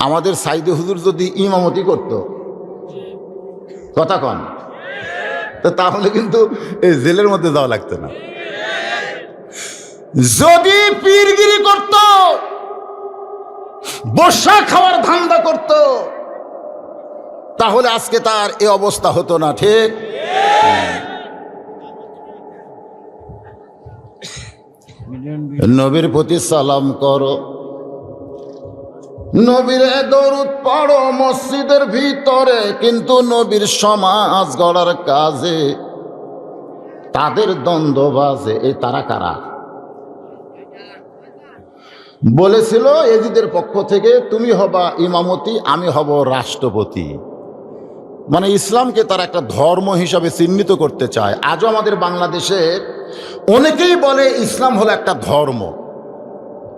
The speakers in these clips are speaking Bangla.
আমাদের সাইদে হুজুর যদি ইমামতি করত, কথা কন, তাহলে কিন্তু এই জেলের মধ্যে যাওয়া লাগতো না। যদি পীরগিরি করত, বর্ষা খাওয়ার ধান্দা করত, তাহলে আজকে তার এই অবস্থা হতো না। ঠিক? নবীর প্রতি সালাম করো, নবীর দরুদ পড়ো মসজিদের ভিতরে, কিন্তু নবীর সমাজ গড়ার কাজে তাদের দ্বন্দ্ব বাজে। এই তারা কারা? বলেছিল এজিদের পক্ষ থেকে, তুমি হবা ইমামতি, আমি হব রাষ্ট্রপতি। মানে ইসলামকে তারা একটা ধর্ম হিসাবে চিহ্নিত করতে চায়। আজও আমাদের বাংলাদেশে অনেকেই বলে ইসলাম হলো একটা ধর্ম।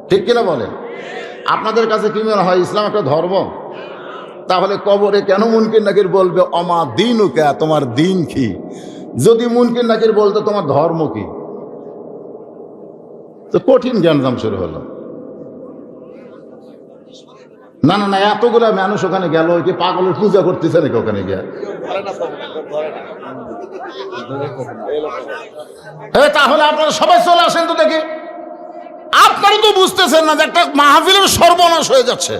ঠিক কিনা বলেন? আপনাদের কাছে কি মনে হয় ইসলাম একটা ধর্ম? তাহলে কবরে কেন মুনকির নাকির বলবে অমা দিনুকা, তোমার দিন কি? যদি মুনকির নাকির বলতো তোমার ধর্ম কি? তো কঠিন জ্ঞানজাম শুরু হলো। না না না, এতগুলা মানুষ ওখানে গেল, কি পাগলের পূজা করতেছে নাকি ওখানে গিয়ে? তাহলে আপনারা সবাই চলে আসেন তো দেখি। আপনারা তো বুঝতেছেন না যে একটা মাহফিলের সর্বনাশ হয়ে যাচ্ছে।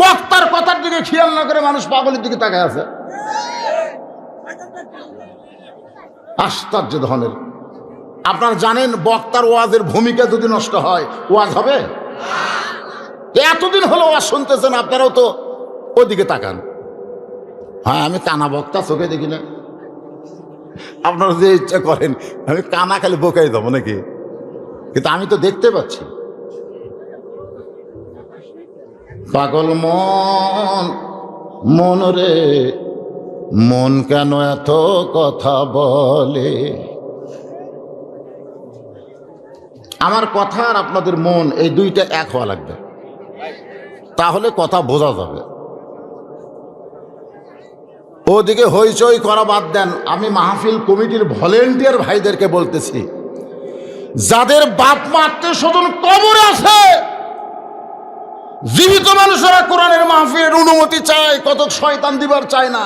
বক্তার কথার দিকে খেয়াল না করে মানুষ পাগলের দিকে তাকায় আছে। আশ্চর্য ধরনের। আপনারা জানেন বক্তার ওয়াজের ভূমিকা যদি নষ্ট হয়, ওয়াজ হবে? এতদিন হলো ওয়াজ শুনতেছেন, আপনারাও তো ওদিকে তাকান। হ্যাঁ, আমি কানা বক্তা, চোখে দেখি না। আপনারা যে ইচ্ছা করেন, আমি কানা খালি বোকাই দেবো নাকি? কিন্তু আমি তো দেখতে পাচ্ছি। পাগল মন, মন রে মন কেন এত কথা বলে? আমার কথা আর আপনাদের মন, এই দুইটা এক হওয়া লাগবে, তাহলে কথা বোঝা যাবে। ওদিকে হইচই করা বাদ দেন। আমি মাহফিল কমিটির ভলেন্টিয়ার ভাইদেরকে বলতেছি, যাদের বাপ মা আত্মীয় স্বজন কবরে আছে, জীবিত মানুষেরা কোরআনের মাহফিলের অনুমতি চায়, কত শয়তান দিবার চায় না।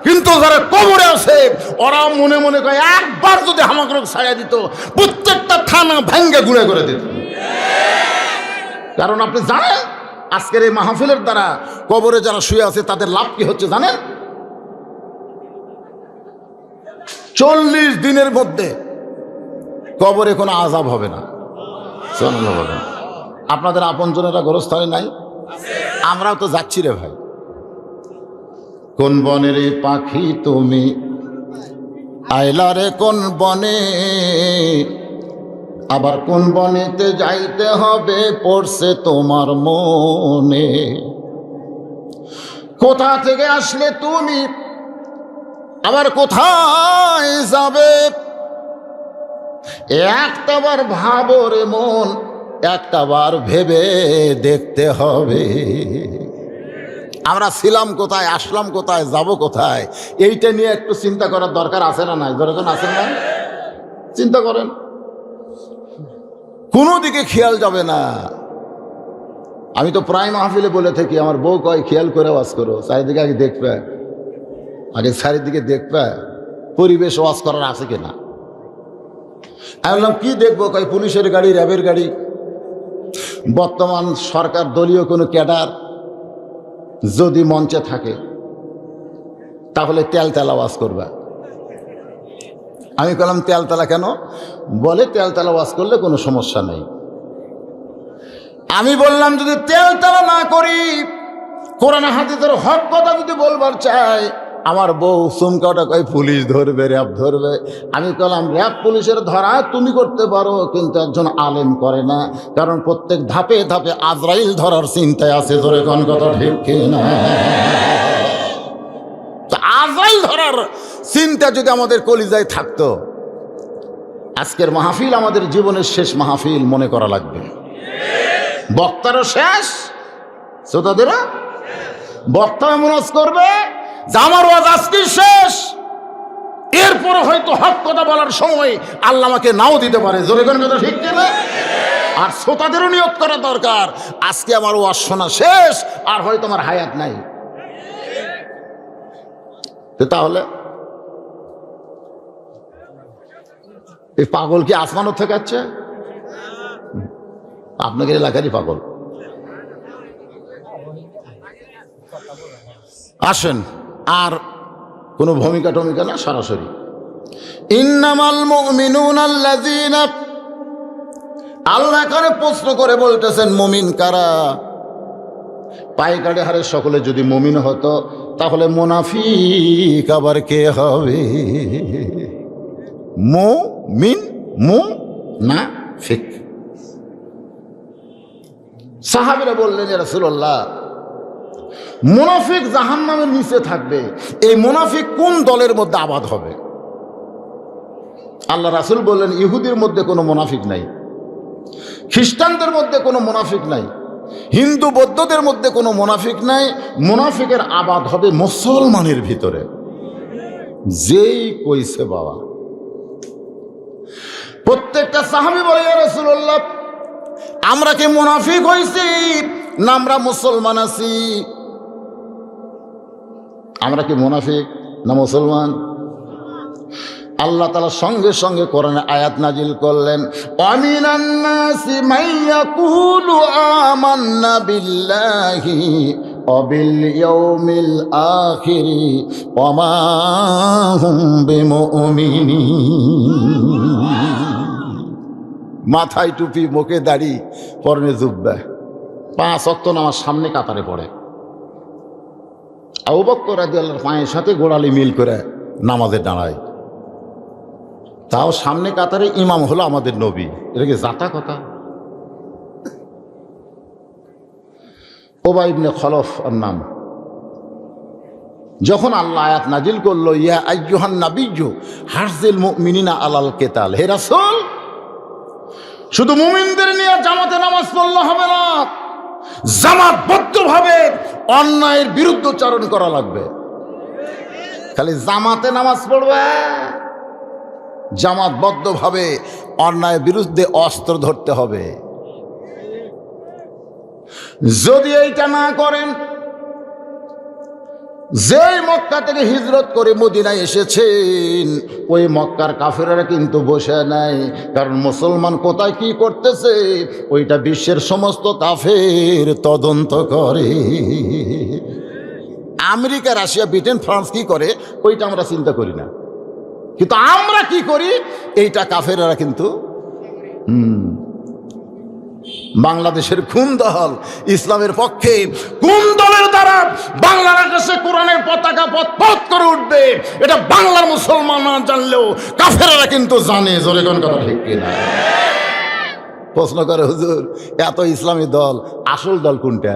কিন্তু যারা কবরে আছে, ওরা মনে মনে করে একবার যদি হামাকরক ছায়া দিত, প্রত্যেকটা থানা ভাঙ্গে গুঁড়ে করে দিত। কারণ আপনি জানেন আজকের এই মাহফিলের দ্বারা কবরে যারা শুয়ে আছে তাদের লাভ কি হচ্ছে জানেন? 40 দিনের মধ্যে কবরে কোনো আযাব হবে না, সুবহানাল্লাহ বলেন। আপনাদের আপনজনেরা গোরস্থানে নাই? আমরাও তো যাচ্ছি রে ভাই। কোন বনের পাখি তুমি আইলা রে কোন বনে, আবার কোন বনেতে যাইতে হবে পড়ছে তোমার মনে। কোথা থেকে আসলে তুমি, আবার কোথায় যাবে, একটাবার ভাবো রে মন, একটাবার ভেবে দেখতে হবে। আমরা ছিলাম কোথায়, আসলাম কোথায়, যাব কোথায়, এইটা নিয়ে একটু চিন্তা করার দরকার আছে না নাই? ধরেন আছেন না? চিন্তা করেন। কোনো দিকে খেয়াল যাবে না। আমি তো প্রায় মাহফিলে বলে থাকি, আমার বউ কয় খেয়াল করে ওয়াজ করো, চারিদিকে আগে দেখবে, আগে চারিদিকে দেখবে পরিবেশ ওয়াজ করার আছে কিনা। আমি বললাম কি দেখবো? কয় পুলিশের গাড়ি, র্যাবের গাড়ি, বর্তমান সরকার দলীয় কোনো ক্যাডার যদি মঞ্চে থাকে তাহলে তেলতেলা ওয়াজ করবে। আমি বললাম তেলতেলা কেন? বলে তেলতেলা ওয়াজ করলে কোনো সমস্যা নেই। আমি বললাম যদি তেলতেলা না করি, কোরআন হাদিসের হক কথা যদি বলবার চাই, আমার বউ চুমকাটা কয় পুলিশ ধরবে, র্যাব ধরবে। আমি বললাম র্যাব পুলিশের ধরা তুমি করতে পারো, কিন্তু একজন আলেম করে না, কারণ প্রত্যেক ধাপে ধাপে আজরাইল ধরার চিন্তায় আছে। ধরে কোন কথা ঠিক কিনা? আজরাইল ধরার চিন্তা যদি আমাদের কলিজায় থাকতো, আজকের মাহফিল আমাদের জীবনের শেষ মাহফিল মনে করা লাগবে। বক্তারও শেষ, শ্রোতাদেরও। বক্তা এমন করবে যে আমার ওয়াজ আজকে শেষ, এরপরে হয়তো হক কথা বলার সময় আল্লাহ আমাকে নাও দিতে পারে। জোরে কোন কথা ঠিক কিনা? আর শ্রোতাদেরও নিয়ত করা দরকার, আজকে আমার ওয়াজ শোনা শেষ, আর হয়তো আমার হায়াত নাই। তাহলে এই পাগল কি আসমানও থেকে আছে? আপনাদের এলাকারই পাগল। আসেন, আর কোনো ভূমিকা টমিকা না, সরাসরি ইন্নামাল মুমিনুনা আল্লাযীনা, আল্লাহ এখানে প্রশ্ন করে বলতেছেন মুমিন কারা? পাইকারি হারে সকলে যদি মুমিন হতো তাহলে মুনাফিক আবার কে হবে? মুমিন মুনাফিক। সাহাবীরা বললেন, ইয়া রাসূলুল্লাহ, মুনাফিক জাহান্নামের নিচে থাকবে, এই মুনাফিক কোন দলের মধ্যে আবাদ হবে? আল্লাহ রাসূল বললেন, ইহুদির মধ্যে কোনো মুনাফিক নাই, খ্রিস্টানদের মধ্যে কোনো মুনাফিক নাই, হিন্দু বৌদ্ধদের মধ্যে কোনো মুনাফিক নাই। মুনাফিকের আবাদ হবে মুসলমানের ভিতরে। যেই কইছে বাবা, প্রত্যেকটা সাহাবী বলে, ইয়া রাসূলুল্লাহ, আমরা কি মুনাফিক হইছি না আমরা মুসলমান আছি? আমরা কি মুনাফিক না মুসলমান? আল্লাহ তাআলা সঙ্গে সঙ্গে কোরআনে আয়াত নাজিল করলেন, ওয়ামিনান নাসি মাইয়াকুলু আমান্না বিল্লাহি ওয়া বিল ইয়াউমিল আখিরি ওয়া মা হুম বিমুমিনিন। মাথায় টুপি, মুখে দাড়ি, পরনে জুব্বা, 5 ওয়াক্ত নামাজ সামনে কাতারে পড়ে। আবু বকর রাদিয়াল্লাহু পায়ের সাথে গোড়ালি মিল করে নামাজে দাঁড়ায়, তাও সামনে কাতারে ইমাম হলো আমাদের নবী। এটা কি জাতা কথা? উবাই ইবনে খলফ এর নাম। যখন আল্লাহ আয়াত নাজিল করলো, ইয়া আইয়ুহান নাবিয়্যু হারজিল মুমিনিনা আলাল কিতাল, হে রাসূল, শুধু মুমিনদের নিয়ে জামাতে নামাজ পড়লে হবে না, জামাতবদ্ধভাবে অন্যায়ের বিরুদ্ধচারণ করা লাগবে। খালি জামাতে নামাজ পড়বে, জামাতবদ্ধভাবে অন্যায়ের বিরুদ্ধে অস্ত্র ধরতে হবে। যদি এইটা না করেন, যেই মক্কা থেকে হিজরত করে মদিনায় এসেছেন, ওই মক্কার কাফেররা কিন্তু বসে নাই, কারণ মুসলমান কোথায় কি করতেছে ওইটা বিশ্বের সমস্ত কাফের তদন্ত করে। আমেরিকা, রাশিয়া, ব্রিটেন, ফ্রান্স কি করে ওইটা আমরা চিন্তা করি না, কিন্তু আমরা কি করি এইটা কাফেররা কিন্তু। বাংলাদেশের কোন দল ইসলামের পক্ষে, কোন দলের দ্বারা বাংলার আকাশে কোরআনের পতাকা পথ করে উঠবে, এটা বাংলার মুসলমান না জানলেও কাফেররা কিন্তু জানে। জোরে কোন কথা ঠিক কিনা? প্রশ্ন করে, হুজুর এত ইসলামী দল, আসল দল কোনটা?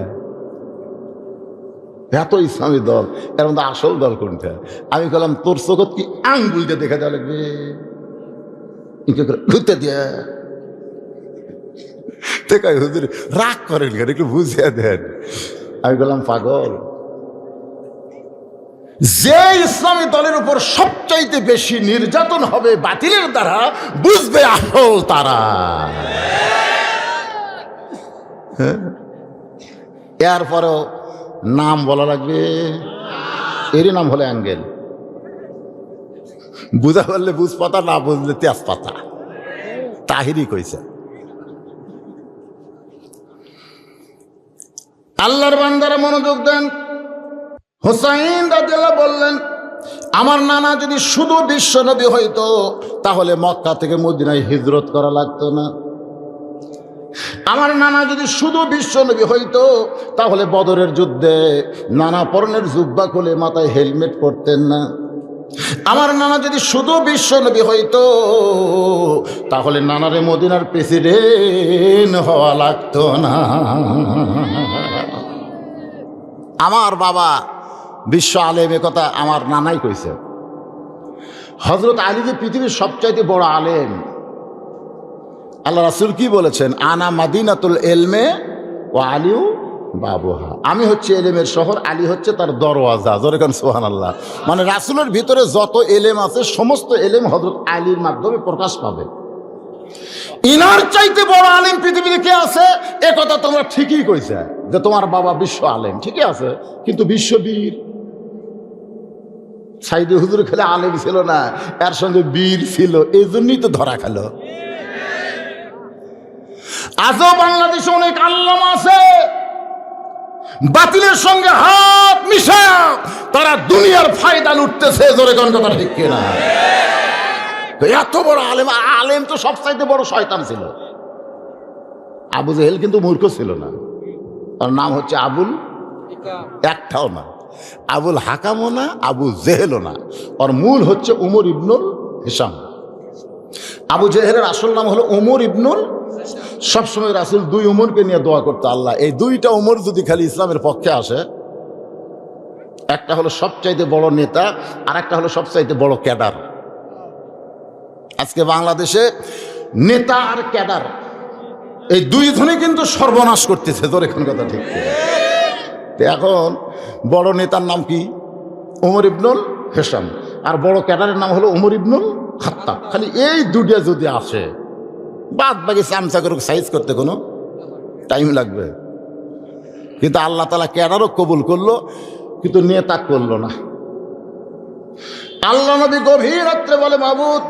এত ইসলামী দল, এর মধ্যে আসল দল কোনটা? আমি বললাম, তোর চোখত কি আঙ্গুল দিয়ে দেখা দেওয়া লাগবে? ঘুরতে দিয়ে হুজুর রাগ করেন কেন, একটু বুঝিয়ে দেন। আমি বললাম, পাগল, যে ইসলামী দলের উপর সবচাইতে বেশি নির্যাতন হবে বাতিলের দ্বারা, বুঝবে আসল তারা। এরপরেও নাম বলা লাগবে, এরই নাম হলে অ্যাঙ্গেল। বুঝা পারলে বুঝ পাতা, না বুঝলে তেজ পাতা। তাহিরি কইছে। আল্লাহর বান্দারা মনোযোগ দেন। হুসাইন রাদিয়াল্লাহু বললেন, আমার নানা যদি শুধু বিশ্বনবী হইতো তাহলে মক্কা থেকে মদিনায় হিজরত করা লাগতো না। আমার নানা যদি শুধু বিশ্বনবী হইতো তাহলে বদরের যুদ্ধে নানা পরনের জুব্বা খুলে মাথায় হেলমেট পরতেন না। আমার নানা যদি শুধু বিশ্বনবী হইতো তাহলে নানারে মদিনার প্রেসিডেন্ট হওয়া লাগতো না। আমার বাবা বিশ্ব আলেম, এ কথা আমার নানাই কইছে। হযরত আলী যে পৃথিবীর সবচাইতে বড় আলেম, আল্লাহ রাসূল কি বলেছেন? আনা মাদিনাতুল ইলমে ওয়া আলিউ বাবুহা। আমি হচ্ছে এলেমের শহর, আলী হচ্ছে তার দরওয়াজা। জোরে কান সুবহানাল্লাহ। মানে রাসূলের ভিতরে যত এলেম আছে সমস্ত এলেম হযরত আলীর মাধ্যমে প্রকাশ পাবে। ইনার চাইতে বড় আলেম পৃথিবীতে কে আছে? এ কথা তোমরা ঠিকই কইছে যে তোমার বাবা বিশ্ব আলেম, ঠিকই আছে, কিন্তু বিশ্ববীর সাইদি হুজুর খেলে আলেম ছিল না, এর সঙ্গে বীর ছিল, এই জন্যই তো ধরা খেলো। আজও বাংলাদেশে অনেক আল্লামা আছে বাতিলের সঙ্গে হাত মিশা তারা দুনিয়ার ফায়দা লুটতেছে। জোরে কোন কথা ঠিক কিনা? এত বড় আলেম, আলেম তো সবচাইতে বড় শয়তান ছিল। আবু জেহেল কিন্তু মূর্খ ছিল না, তার নাম হচ্ছে আবুল, একটাও না আবুল হাকামও না, আবু জেহেলও না, ওর মূল হচ্ছে উমর ইবনুল হিসাম। আবু জেহেলের আসল নাম হলো উমর ইবনুল। সবসময় রাসূল দুই উমরকে নিয়ে দোয়া করতো, আল্লাহ এই দুইটা উমর যদি খালি ইসলামের পক্ষে আসে, একটা হলো সবচাইতে বড় নেতা আর একটা হলো সবচাইতে বড় ক্যাডার। আজকে বাংলাদেশে নেতা আর ক্যাডার এই দুই ধনে কিন্তু সর্বনাশ করতেছে। তোর এখন কথা ঠিক। এখন বড় নেতার নাম কি? উমর ইবনুল হিসাম, আর বড় ক্যাডারের নাম হলো উমর ইবনুল খাত্তাব। খালি এই দুটো যদি আসে, বাদ বাকি চামচা করে সাইজ করতে কোনো টাইম লাগবে। কিন্তু আল্লাহ তাআলা ক্যাডারও কবুল করলো, কিন্তু নেতা করলো না। আল্লাহ নবী গভীর রাত্রে বলে, মাবুদ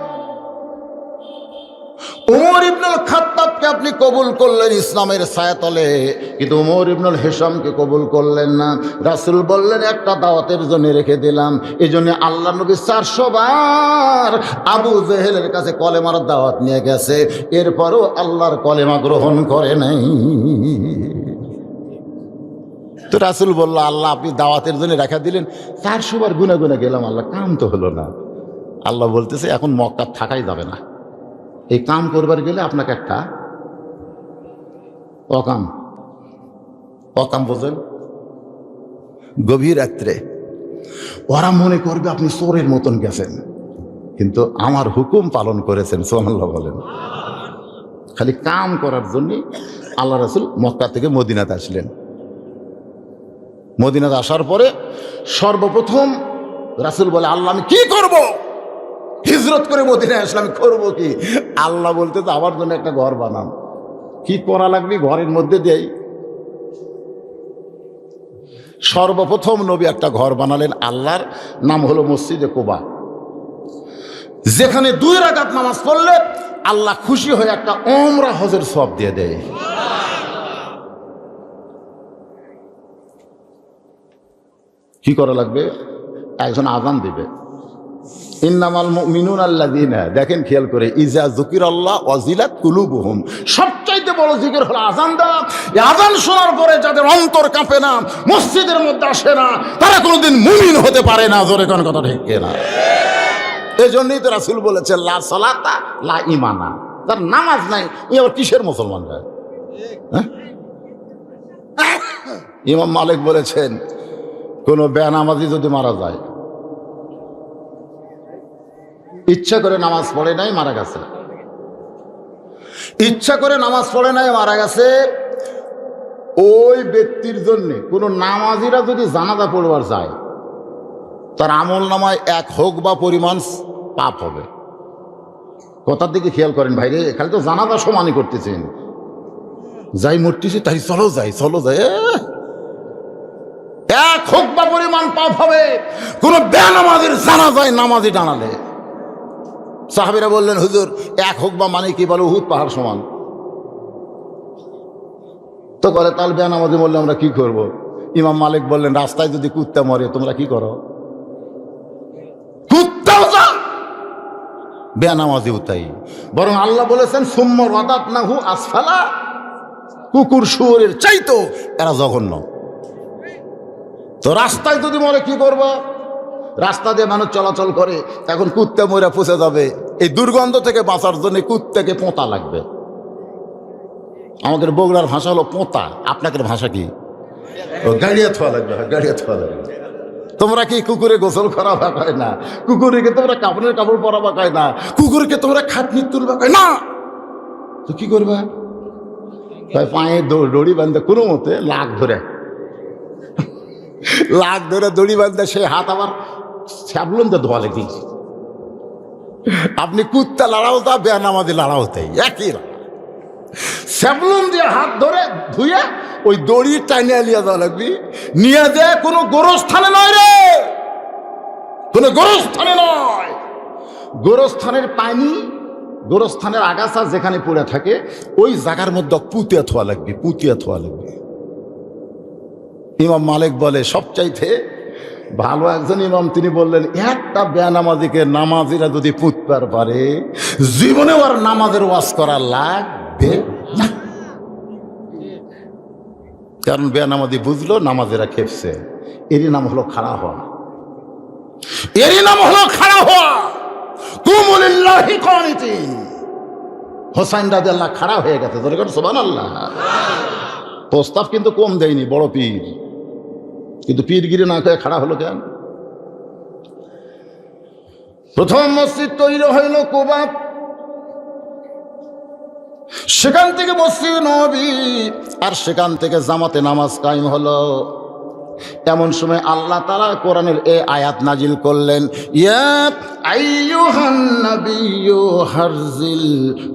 উমর ইবনুল খাত্তাবকে আপনি কবুল করলেন ইসলামের ছায়াতলে, কিন্তু উমর ইবনুল হিসামকে কবুল করলেন না। রাসূল বললেন একটা দাওয়াতের জন্য রেখে দিলাম। এই জন্য আল্লাহ নবী 400 বার আবু জেহেলের কাছে কলেমার দাওয়াত নিয়ে গেছে, এরপরও আল্লাহর কলেমা গ্রহণ করে নাই। তো রাসূল বলল, আল্লাহ আপনি দাওয়াতের জন্য রেখে দিলেন, 400 বার গুনে গুনে গেলাম, আল্লাহ কাম তো হলো না। আল্লাহ বলতেছে এখন মক্কা থাকাই যাবে না, এই কাম করবার গেলে আপনাকে একটা অকাম, অকাম বোঝেন? গভীর রাত্রে ওরা মনে করবে আপনি চোরের মতন গেছেন, কিন্তু আমার হুকুম পালন করেছেন। সুবহানাল্লাহ বলেন। খালি কাম করার জন্য আল্লাহ রাসূল মক্কা থেকে মদিনাতে আসলেন। মদিনাতে আসার পরে সর্বপ্রথম রাসূল বলে, আল্লাহ আমি কি করব? হিজরত করে মদিনায় আসলাম, করবো কি? আল্লাহ বলতে তো আমার জন্য একটা ঘর বানান। কি করা লাগবে? ঘরের মধ্যে দেই। সর্বপ্রথম নবী একটা ঘর বানালেন, আল্লাহর নাম হলো মসজিদে কুবা, যেখানে 2 রাকাত নামাজ পড়লে আল্লাহ খুশি হয়ে একটা উমরা হজের সওয়াব দিয়ে দেয়। কি করা লাগবে? একজন আযান দিবে, ইন্নামাল মুমিনুনা আল্লাযীনা, দেখেন খেয়াল করে, ইজা যুকিরাল্লাহ ওয়াজিলাত কুলুবুহুম, সবচাইতে বড় জিকির হলো আযান দেওয়া। এই আযান শোনার পরে যাদের অন্তর কাঁপে না, মসজিদের মধ্যে আসে না, তারা কোনোদিন মুমিন হতে পারে না। জোরে কোন কথা ঠিক কিনা? এই জন্যই তো রাসূল বলেছেন, লা সালাতা লা ঈমানা, যার নামাজ নাই উনি আবার কিসের মুসলমান হয়? ইমাম মালিক বলেছেন, কোন বেনামাজি যদি মারা যায়, ইচ্ছা করে নামাজ পড়ে নাই, মারা গেছে, ইচ্ছা করে নামাজ পড়ে নাই, মারা গেছে, ওই ব্যক্তির জন্য কোন নামাজিরা যদি জানাজা পড়বার যায়, তার আমল নামায় 1 হোক বা পরিমাণ পাপ হবে। কথার দিকে খেয়াল করেন ভাইরে, খালি তো জানাজা সমানই করতেছেন, যাই মরতেছে তাই চলো যাই, চলো যাই, 1 হোক বা পরিমাণ পাপ হবে কোন বেনামাজির জানাজায় নামাজি ডানালে। সাহাবীরা বললেন, হুজুর 1 হোক বা মানে কি? বলে উহুদ পাহাড় সমান। তো বলে তাহলে বেনামাজি বললে আমরা কি করব? ইমাম মালিক বললেন, রাস্তায় যদি কুত্তা মরে তোমরা কি করো? কুত্তাও যা, বেনামাজিও তাই। বরং আল্লাহ বলেছেন, সুম্মা রাদাতনাহু আসফালা, কুকুর শুয়োরের চাইতো এরা জঘন্য। তো রাস্তায় যদি মরে কি করব? রাস্তা দিয়ে মানুষ চলাচল করে, এখন কুত্তা মরে পচে যাবে, এই দুর্গন্ধ থেকে বাঁচার জন্য কুত্তাকে পোঁতা লাগবে। আমাদের বগুড়ার ভাষা হলো পোঁতা, আপনাদের ভাষা কি? গাড়িয়া থোয়া লাগবে, গাড়িয়া থোয়া লাগবে। তোমরা কি কুকুরে গোসল করা বাকায় না? কুকুরকে তোমরা কাপড়ের কাপড় পরা বাকায় না? কুকুরকে তোমরা খাটনি তুলবা না? তো কি করবা? পায়ে দড়ি বাঁধতে কোনো মতে লাগ ধরে দড়ি বাঁধতে, সে হাত আবার স্যাবলন তো ধোয়া লেগে, আপনি কুত্তা লড়াও তা বেনামাজি লড়াও তাই একই লড়া। স্যাবলুন দিয়ে হাত ধরে ধুয়ে ওই দড়ি টাইনিয়া নিয়ে যাওয়া লাগবি, নিয়ে যায় কোনো গোরস্থানে নয় রে, কোনো গোরস্থানে নয়। গোরস্থানের পানি, গোরস্থানের আগাছা যেখানে পড়ে থাকে ওই জায়গার মধ্যে পুঁতিয়া থোয়া লাগবে, পুঁতিয়া থোয়া লাগবে। ইমাম মালিক বলে সবচাইতে ভালো একজন ইমাম, তিনি বললেন একটা বেনামাজিকে নামাজিরা যদি পুঁতবার পারে জীবনে আর নামাজের ওয়াজ করা লাগবে না। কারণ বেনামাজি বুঝলো নামাজেরা খেপছে, এরই নাম হলো খাড়া হওয়া, এরই নাম হলো খাড়া হওয়া। কুমুলিল্লাহি কানিতিন। হোসাইন রাদিয়াল্লাহু খাড়া হয়ে গেছে, জোরে করে সুবহানাল্লাহ। প্রস্তাব কিন্তু কম দেয়নি বড় পীর, কিন্তু পীরগিরি না করে খাড়া হলো কেন? প্রথম মসজিদ তৈরি হইল কুবা, সেখান থেকে মসজিদ নববী, আর সেখান থেকে জামাতে নামাজ কায়েম হলো। এমন সময় আল্লাহ তাআলা কোরআনের এই আয়াত নাজিল করলেন, ইয়া আইয়ুহান নাবিয়্যু হারজিল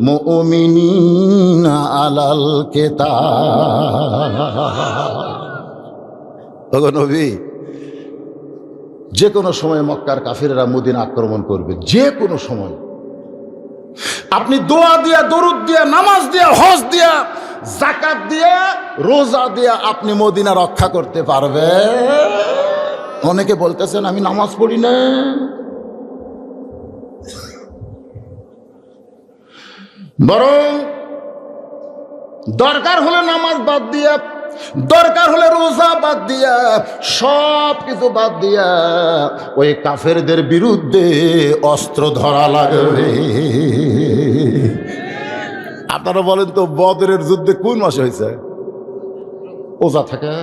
মুমিনিনা আলাল কিতাব। ওগো নবী, যে কোনো সময় মক্কার কাফিররা মদিনা আক্রমণ করবে, যে কোনো সময় আপনি দোয়া দিয়া, দরুদ দিয়া, নামাজ দিয়া, হজ দিয়া, যাকাত দিয়া, রোজা দিয়া আপনি মদিনা রক্ষা করতে পারবে। অনেকে বলতেছেন আমি নামাজ পড়ি না, বরং দরকার হলে নামাজ বাদ দিয়া, দরকার হলে রোজা বাদ দিয়া, সব কিছু বাদ দিয়া ওই কাফেরদের বিরুদ্ধে অস্ত্র ধরা লাগবে। আপনারা বলেন তো বদরের যুদ্ধে কোন মাসে হয়েছে? ওজা থাকে।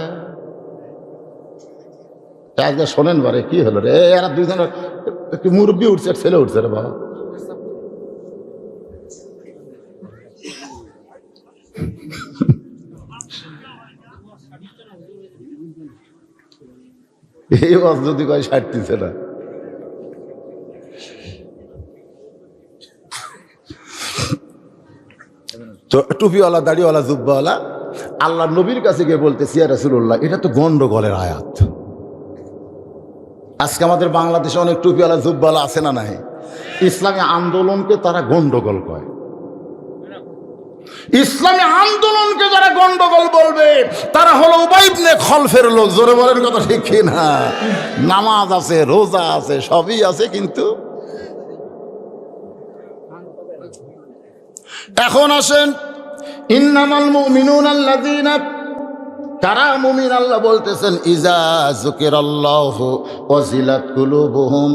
আজকে শোনেন বারে কি হলো রে, এরা দুইজন একটু মুরব্বী উঠছে, ছেলে উঠছে রে বাবা। এই ওয়াজ যদি কয় সারতিছে না। তো টুপিওয়ালা, দাড়িওয়ালা, জুব্বাওয়ালা আল্লাহ নবীর কাছে গিয়ে বলতেছি, ইয়া রাসূলুল্লাহ, এটা তো গন্ডগোলের আয়াত। আজকে আমাদের বাংলাদেশে অনেক টুপিওয়ালা, জুব্বাওয়ালা আছে না নাই? ইসলামী আন্দোলনকে তারা গন্ডগোল কয়। ইসলামী আন্দোলনকে যারা গন্ডগোল বলবে তারা হলো উবাই ইবনে খলফের লোক। জোরে বলেন কথা ঠিক কিনা? নামাজ আছে, রোজা আছে, সবই আছে, কিন্তু এখন আসেন ইন্নামাল মুমিনুনা আল্লাযীনা, কারা মুমিন? আল্লাহ বলতেছেন ইজা যুকিরাল্লাহু ওয়াজিলাত কুলুবুহুম।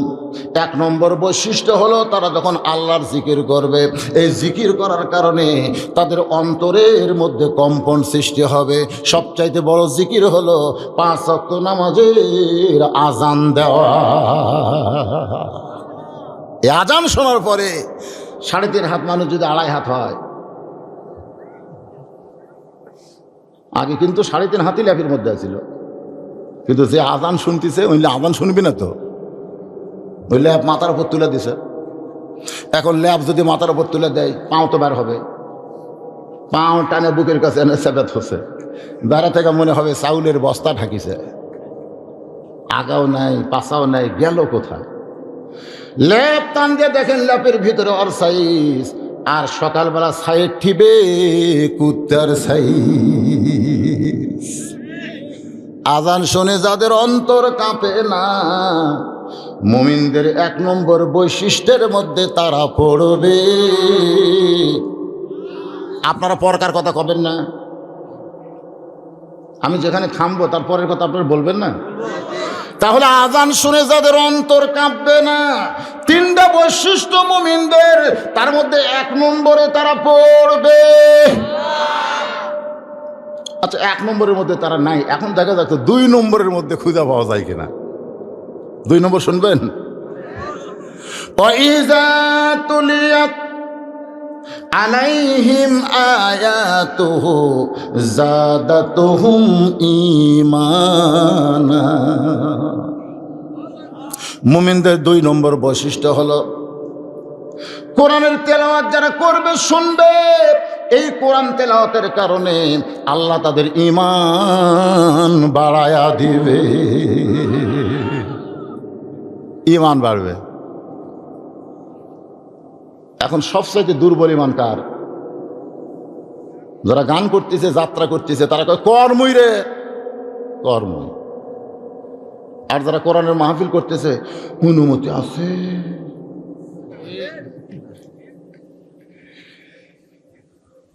এক নম্বর বৈশিষ্ট্য হলো তারা যখন আল্লাহর জিকির করবে, এই জিকির করার কারণে তাদের অন্তরের মধ্যে কম্পন সৃষ্টি হবে। সবচাইতে বড় জিকির হলো 5 ওয়াক্ত নামাজের আজান দেওয়া। এই আজান শোনার পরে 3.5 হাত মানুষ যদি 2.5 হাত হয়, আগে কিন্তু 3.5 হাতই ল্যাপের মধ্যে ছিল, কিন্তু যে আজান শুনতেছে ওই আজান শুনবি না তো, ওই ল্যাপ মাথার উপর তুলে দিছে। এখন ল্যাপ যদি মাথার উপর তুলে দেয়, পাও তো বের হবে, পাও টানে বুকের কাছে এনে সেবেত হচ্ছে, বেড়া থেকে মনে হবে চাউলের বস্তা ঢাকিছে, আগাও নাই, পাশাও নাই, গেল কোথায়? ল্যাপ টান দিয়ে দেখেন ল্যাপের ভিতরে ওর সাইজ, আর সকালবেলা সাইড ঠিবে কুত্তার সাইজ। আজান শুনে যাদের অন্তর কাঁপে না, মুমিনদের 1 নম্বর বৈশিষ্ট্যের মধ্যে তারা পড়বে। আপনারা পরকার কথা কবেন না, আমি যেখানে থামবো তারপরের কথা আপনারা বলবেন না? তাহলে আজান শুনে যাদের অন্তর কাঁপবে না, 3টা বৈশিষ্ট্য মুমিনদের, তার মধ্যে 1 নম্বরে তারা পড়বে। আচ্ছা, 1 নম্বরের মধ্যে তারা নাই, এখন দেখা যাচ্ছে 2 নম্বরের মধ্যে খুঁজে পাওয়া যায় কিনা। 2 নম্বর শুনবেন, ওয়াইযা তুলিয়াত আলাইহিম আয়াতুহু যাদাতুহুম ঈমানা। মুমিনদের 2 নম্বর বৈশিষ্ট্য হলো কোরআনের তেলাওয়াত যারা করবে, শুনবে, এই কোরআন তেলাওয়াতের কারণে আল্লাহ তাদের ঈমান বাড়ায়া দিবে, ঈমান বাড়বে। এখন সবচাইতে দুর্বল ঈমান কার? যারা গান করতেছে, যাত্রা করতেছে, তারা কয় কর্মই রে, কর্মই। আর যারা কোরআনের মাহফিল করতেছে, অনুমতি আছে।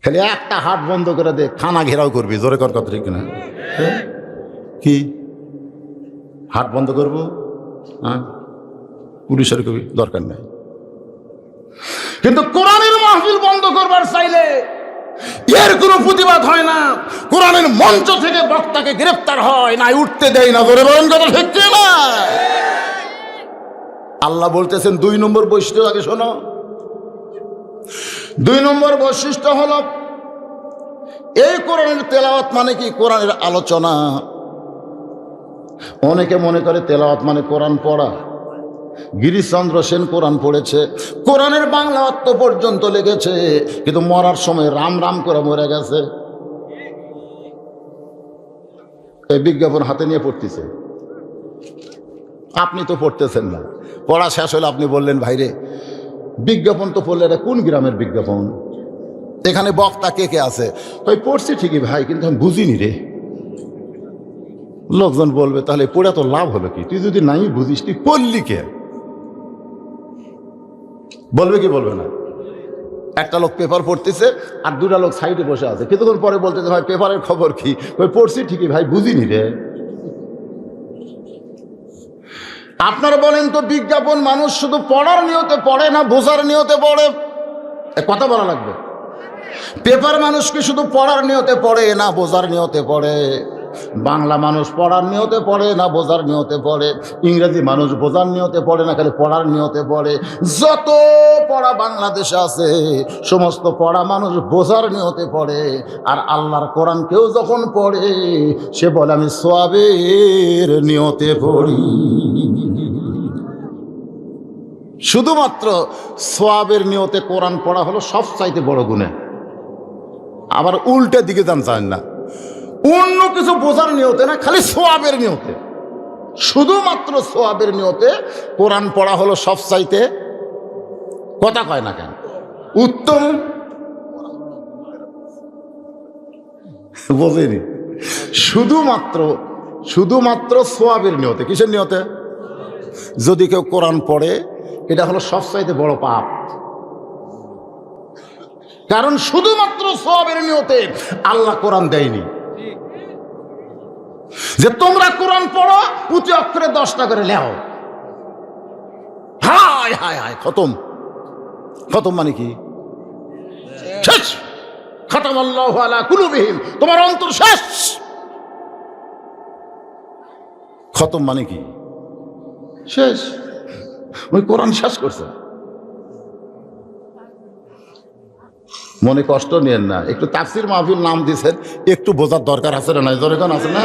খালি একটা হাট বন্ধ করে দে, খানা ঘেরাও করবি, জোরে কর কথা ঠিক না? কি হাট বন্ধ করবো? হ্যাঁ, পুলিশের কবি দরকার নেই। কিন্তু কোরআনের মাহফিল বন্ধ করবার চাইলে এর কোনো প্রতিবাদ হয় না। কোরআনের মঞ্চ থেকে বক্তাকে গ্রেফতার হয় না, উঠতে দেয় না, জোরে বলেন কথা ঠিক না? আল্লাহ বলতেছেন 2 নম্বর বৈশিষ্ট্য, আগে শোনো। 2 নম্বর বৈশিষ্ট্য হলো এই কোরআনের তেলাওয়াত মানে কি? কোরআনের আলোচনা। অনেকে মনে করে তেলাওয়াত মানে কোরআন পড়া। গিরিশচন্দ্র সেন কোরআন পড়েছে, কোরআনের বাংলা অর্থ পর্যন্ত লেগেছে, কিন্তু মরার সময় রাম রাম করে মরে গেছে। এই বিজ্ঞাপন হাতে নিয়ে পড়তেছে, আপনি তো পড়তেছেন না। পড়া শেষ হলে আপনি বললেন, ভাইরে বিজ্ঞাপন তো পড়লে এটা কোন গ্রামের বিজ্ঞাপন? এখানে বক্তা কে কে আছে? তাই পড়ছি ঠিকই ভাই, কিন্তু আমি বুঝিনি রে। লোকজন বলবে, তাহলে পড়ে তো লাভ হলো কি? তুই যদি নাই বুঝিস, তুই পড়লি কে? বলবে কি বলবে না? একটা লোক পেপার পড়তেছে আর 2টা লোক সাইডে বসে আছে, কিছুক্ষণ পরে বলতেছে, ভাই পেপারের খবর কি? ওই পড়ছি ঠিকই ভাই, বুঝিনি রে। আপনারা বলেন তো, বিজ্ঞাপন মানুষ শুধু পড়ার নিয়তে পড়ে না বোঝার নিয়তে পড়ে? কথা বলা লাগবে। পেপার মানুষ কি শুধু পড়ার নিয়তে পড়ে না বোঝার নিয়তে পড়ে? বাংলা মানুষ পড়ার নিয়তে পড়ে না বোঝার নিয়তে পড়ে? ইংরেজি মানুষ বোঝার নিয়তে পড়ে না খালি পড়ার নিয়তে পড়ে? যত পড়া বাংলাদেশে আছে সমস্ত পড়া মানুষ বোঝার নিয়তে পড়ে। আর আল্লাহর কোরআন কেউ যখন পড়ে সে বলে আমি সওয়াবের নিয়তে পড়ি। শুধুমাত্র সওয়াবের নিয়তে কোরআন পড়া হলো সবচাইতে বড় গুনাহ। আবার উল্টা দিকে যান চান না, অন্য কিছু বোঝার নিয়তে না, খালি সওয়াবের নিয়তে, শুধুমাত্র সওয়াবের নিয়তে কোরআন পড়া হলো সবচাইতে, কথা কয় না কেন, উত্তম। বোঝেনি? শুধুমাত্র সওয়াবের নিয়তে। কিসের নিয়তে? যদি কেউ কোরআন পড়ে, এটা হলো সবচাইতে বড় পাপ। কারণ শুধুমাত্র সওয়াবের নিয়তে আল্লাহ কোরআন দেয়নি যে তোমরা কোরআন পড়ো, প্রতি অক্ষরে 10টা করে লেও। হায় হায় হায়, খতম। খতম মানে কি? শেষ। খাতামাল্লাহু আলা কুলুবিহিম, তোমার অন্তর শেষ। খতম মানে কি? শেষ। ওই কোরআন শেষ করছে। মনে কষ্ট নিয়েন না, একটু তাফসীর মাহফিল নাম দিয়েছেন, একটু বোঝার দরকার আছে না? জোরেখন আছে না?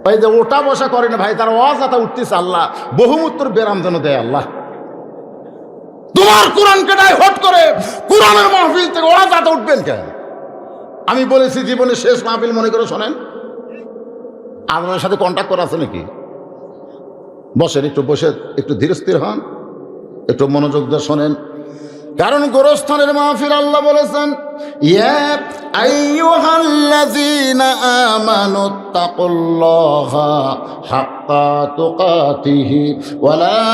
ভাই যে ওটা বসা করে না ভাই, তার ওয়াজটা উঠতেছে, আল্লাহ বহুমূত্র বেরাম যেন দেয় আল্লাহ। তোমার কোরআন কেটায় হট করে কোরআনের মাহফিল থেকে ওয়াজটা উঠবেন কেন? আমি বলেছি জীবনের শেষ মাহফিল মনে করে শোনেন। আপনার সাথে কন্ট্যাক্ট করা আছে নাকি? বসেন, একটু বসে একটু ধীরস্থির হন, একটু মনোযোগ দিয়ে শোনেন। কারণ গোরস্থানের মাহফিল আল্লাহ বলেছেন, ইয়া আইয়ুহাল্লাযীনা আমানুত্তাকুল্লাহা হাক্কা তুকাতিহি ওয়া লা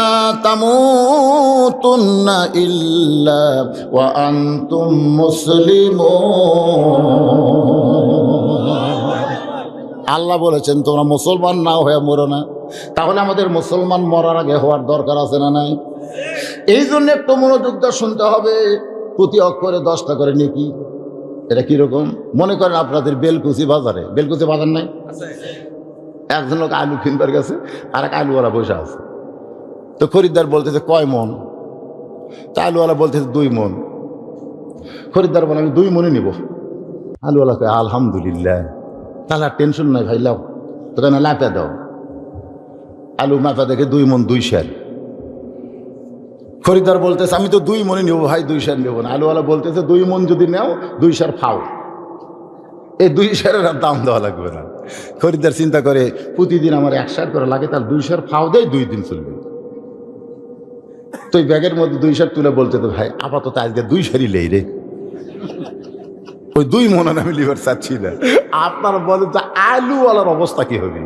তামুতুন্না ইল্লা ওয়া আনতুম মুসলিমুন। আল্লাহ বলেছেন তোমরা মুসলমান না হয়ে মরো না। তাহলে আমাদের মুসলমান মরার আগে হওয়ার দরকার আছে না নাই? এই জন্য একটু মনোযোগ দিয়ে শুনতে হবে। প্রতি অক্ষরে 10টা করে নেকি। এটা কিরকম? মনে করেন আপনাদের বেলকুচি বাজারে, বেলকুচি বাজার নাই? একজন লোক আলু কিনবার গেছে, আর এক আলুওয়ালা বসে আছে। তো খরিদ্দার বলতেছে কয় মন? তা আলুওয়ালা বলতেছে 2 মন। খরিদ্দার বলে আমি 2 মনই নিব। আলুওয়ালা কয় আলহামদুলিল্লাহ, তাহলে আর টেনশন নাই ভাই, লাও তোকে না লাপে দাও। আলু মাপা দেখে 2 মন 2 সের। খরিদ্দার বলতেছে আমি তো 2 মণ নেবো ভাই, 2 সের নেবো না। আলুওয়ালা বলতেছে 2 মণ যদি নেও 2 সের ফাও, এই 2 সেরের আর দাম দেওয়া লাগবে না। খরিদ্দার চিন্তা করে প্রতিদিন আমার 1 সের করে লাগে, তার 2 সের ফাও দেয়, 2 দিন চলবে। তো ওই ব্যাগের মধ্যে 2 সের তুলে বলতে তো ভাই আপাতত আজকে 2 সেরই লেই রে, ওই 2 মণ আমি লিভার চাচ্ছি না। আপনার বলেন যে আলুওয়ালার অবস্থা কি হবে?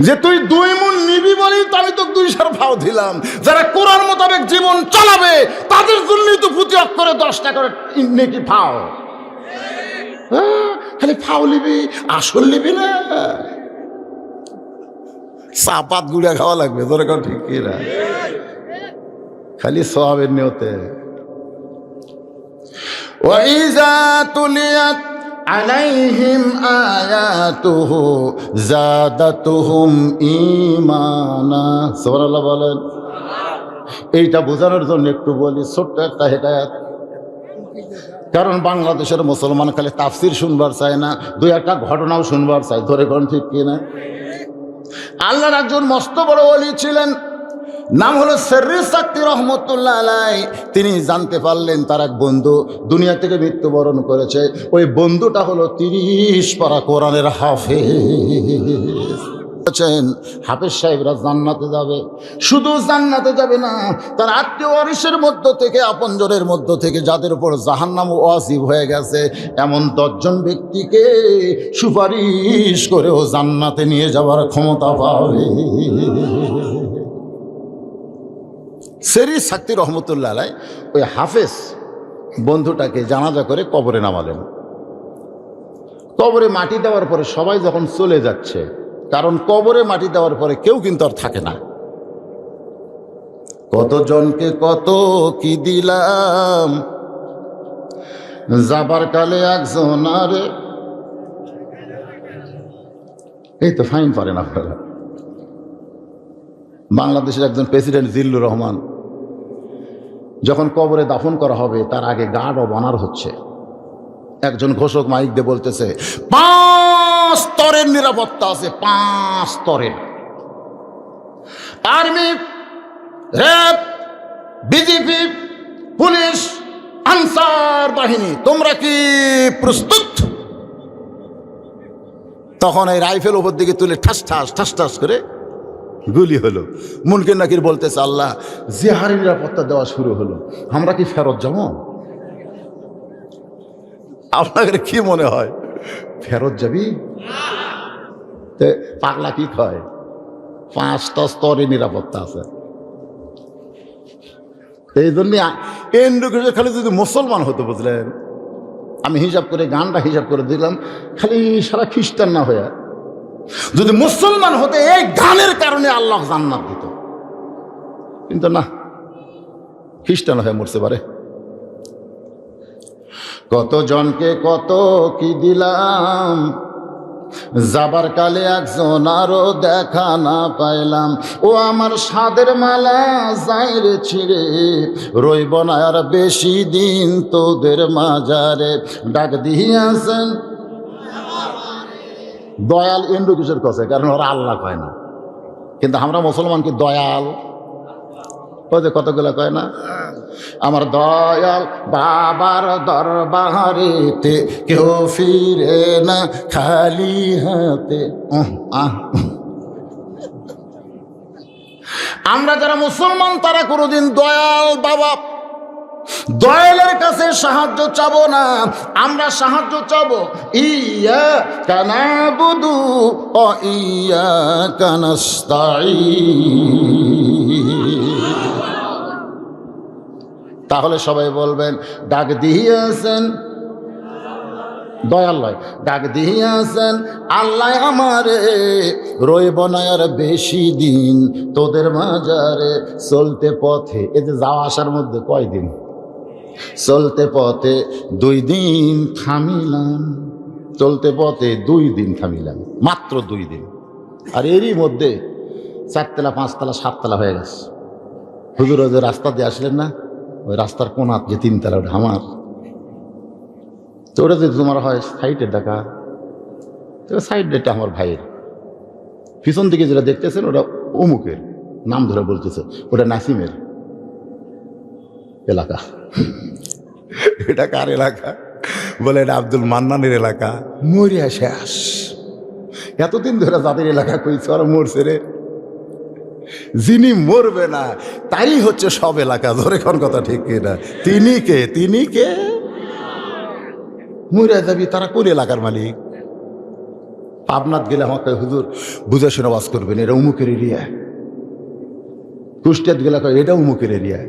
যে তুই 2 মণ নিবি বলেই তো আমি তো 2 সের ফাও দিলাম। যারা কোরআন মোতাবেক জীবন চালাবে তাদের জন্যই তো প্রতি অক্ষরে 10টা করে নেকি ফাও। খালি ফাও লিবি, আসল লিবি না। চাপাত গুড়া খাওয়া লাগবে, তোর এখন ঠিক কি না, খালি সওয়াবের নিয়তে। ওয়াইজা তুলিয়াত আলাইহিম আয়াতুহু যাদাতুহুম ঈমানা। সুবহানাল্লাহ বলেন। এইটা বোঝানোর জন্য একটু বলি ছোট্ট একটা হেদায়েত। কারণ বাংলাদেশের মুসলমান খালি তাফসির শুনবার চায় না, 2-1টা ঘটনাও শুনবার চায়, ধরে কোন ঠিক কিনা। আল্লাহর একজন মস্ত বড় ওলি ছিলেন, নাম হলো সেররি সাক্তি রহমতুল্লাহ আলাইহি। তিনি জানতে পারলেন তার এক বন্ধু দুনিয়া থেকে মৃত্যুবরণ করেছে। ওই বন্ধুটা হলো 30 পারা কোরআনের হাফেজ। হাফেজ সাহেবরা জান্নাতে যাবে, শুধু জান্নাতে যাবে না, তার আত্মীয় ওয়ারিসের মধ্য থেকে, আপনজনের মধ্য থেকে যাদের উপর জাহান্নাম ওয়াজিব হয়ে গেছে এমন 10 জন ব্যক্তিকে সুপারিশ করেও জান্নাতে নিয়ে যাওয়ার ক্ষমতা পাবে। সেররি সাক্তি রহমতুল্লাহ আলাইহি ওই হাফেজ বন্ধুটাকে জানাজা করে কবরে নামালেন। কবরে মাটি দেওয়ার পরে সবাই যখন চলে যাচ্ছে, কারণ কবরে মাটি দেওয়ার পরে কেউ কিন্তু আর থাকে না, কতজনকে কত কি দিলাম, যাবার কালে একজন আরে, এই তো ফাইন পারেন আপনারা। বাংলাদেশের একজন প্রেসিডেন্ট জিল্লুর রহমান যখন কবরে দাফন করা হবে তার আগে গার্ড অব অনার হচ্ছে। একজন ঘোষক মাইক দিয়ে বলতেছে 5 স্তরের নিরাপত্তা আছে, 5 স্তরের। Army, RAB, BGB, police, Ansar বাহিনী, তোমরা কি প্রস্তুত? তখন এই রাইফেল উপর দিকে তুলে ঠাস ঠাস ঠাস ঠাস করে গুলি হলো। মুনকির নাকির বলতেছে আল্লাহ, যে হারে নিরাপত্তা দেওয়া শুরু হলো, আমরা কি ফেরত যাবো? আপনাদের কি মনে হয় ফেরত যাবি? পাগলা কি কয় 5টা স্তরে নিরাপত্তা আছে। এই জন্য খালি যদি মুসলমান হতো, বুঝলেন, আমি হিসাব করে গানটা হিসাব করে দিলাম, খালি সারা খ্রিস্টান না হয়ে যদি মুসলমান হতে এই গানের কারণে আল্লাহ জান্নাত দিত, কিন্তু না, খ্রিস্টান হয়ে মরতে পারে। কত জনকে কত কি দিলাম, যাবার কালে একজন আরো দেখা না পাইলাম। ও আমার সাদের মালা যাইরে ছিঁড়ে, রইব না আর বেশি দিন তোদের মাজারে। ডাক দিয়াছেন দয়াল এন্ডু কিসের কাছে, কারণ ওরা আল্লাহ কয় না, কিন্তু আমরা মুসলমান কি দয়াল? ওই যে কতগুলো কয় না, আমার দয়াল বাবার দরবারেতে কেউ ফিরে না খালি হাতে। আমরা যারা মুসলমান তারা কোনোদিন দয়াল বাবা দয়ালের কাছে সাহায্য চাবো না, আমরা সাহায্য চাবো ইয়াকা না'বুদু ওয়া ইয়াকা নাস্তাঈন। তাহলে সবাই বলবেন ডাক দিয়েছেন দয়াল নয়, ডাক দিয়েছেন আল্লাহ আমারে, রইব না আর বেশি দিন তোদের মাজারে। চলতে পথে, এই যে যাওয়া আসার মধ্যে কয়দিন, চলতে পথে 2 দিন থামিলাম, চলতে পথে 2 দিন থামিলাম, মাত্র 2 দিন। আর এরই মধ্যে 4 তলা 5 তলা 7 তলা হয়ে গেছে। হুজুর যে রাস্তা দিয়ে আসলেন না, ওই রাস্তার কোনাত যে 3 তলা ওটা আমার। তো ওটা যদি তোমার হয় সাইডের দেখা, তো সাইড এটা আমার ভাইয়ের, পিছন দিকে যেটা দেখতেছেন ওটা অমুকের, নাম ধরে বলতেছে, ওটা নাসিমের এলাকা। এটা কার এলাকা? বলে এটা আব্দুল মান্নানের এলাকা। মরিয়া শেষ, এতদিন ধরে যাদের এলাকা কইছে ওরা মরছে রে। যিনি মরবে না তাই হচ্ছে সব এলাকা। ধরে কোন কথা ঠিক কিনা? তিনি কে? তিনি কে? মরিয়া যাবি, তারা কোন এলাকার মালিক? পাবনাথ গেলে আমাকে হুজুর বুঝে শুনে বাস করবেন, এটা উমুকের এরিয়া। কুষ্টিয়াত গেলে এটা উমুকের এরিয়া।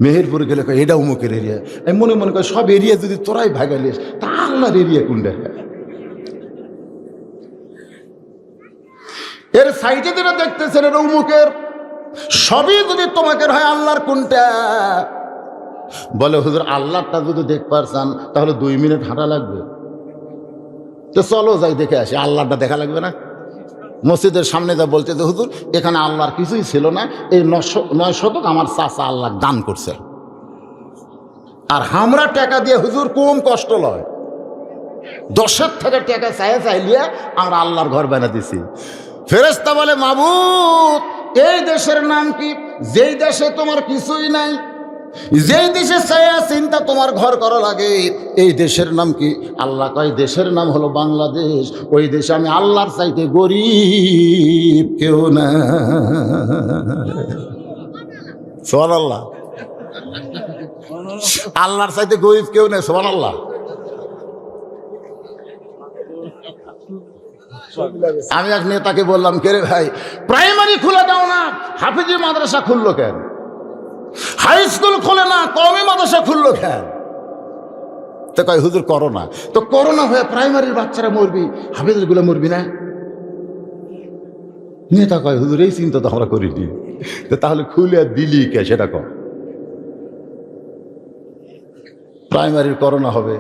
মেহেরপুর গেলে এটা উমুকের এরিয়া। আমি মনে মনে করি সব এরিয়া যদি তোরাই ভাগালিস তা আল্লাহর এরিয়া কোনটা? এর সাইডে যেটা দেখতেছেন এটা উমুকের, সবই যদি তোমাকে হয় আল্লাহর কোনটা? বলে হুজুর আল্লাহটা যদি দেখবার চান তাহলে 2 মিনিট হাঁটা লাগবে। তো চলো যাই দেখে আসি। আল্লাহটা দেখা লাগবে না? মসজিদের সামনে যা বলতে যে হুজুর এখানে আল্লাহর কিছুই ছিল না, এই 9 শতক আমার চাচা আল্লাহ দান করছে, আর আমরা টাকা দিয়ে হুজুর কম কষ্ট লয় 10 থেকে টাকা চাইলিয়া আমরা আল্লাহর ঘর বানা দিছি। ফেরেশতা বলে মাবুদ এই দেশের নাম কি? যেই দেশে তোমার কিছুই নাই, যেই দেশে ছায়া চিন্তা তোমার ঘর করা লাগে, এই দেশের নাম কি? আল্লাহ কয় দেশের নাম হলো বাংলাদেশ। ওই দেশে আমি আল্লাহর চাইতে গরিব কেউ না। সুবহানাল্লাহ। আল্লাহর চাইতে গরিব কেউ নেই। সুবহানাল্লাহ। আমি এক নেতাকে বললাম, কে রে ভাই প্রাইমারি খুলে দাও না, হাফিজি মাদ্রাসা খুললো কেন? হাই স্কুল খোলে না, কওমি মাদ্রাসা খুললো কেন? তো কয় হুজুর করোনা। তো করোনা হয়ে প্রাইমারির বাচ্চারা মরবি, হাফিজগুলো মরবি না? নেতা কয় হুজুর এই চিন্তা তো আমরা করিনি। তো তাহলে খুলে দিলি কে সেটা কর। প্রাইমারির করোনা হবে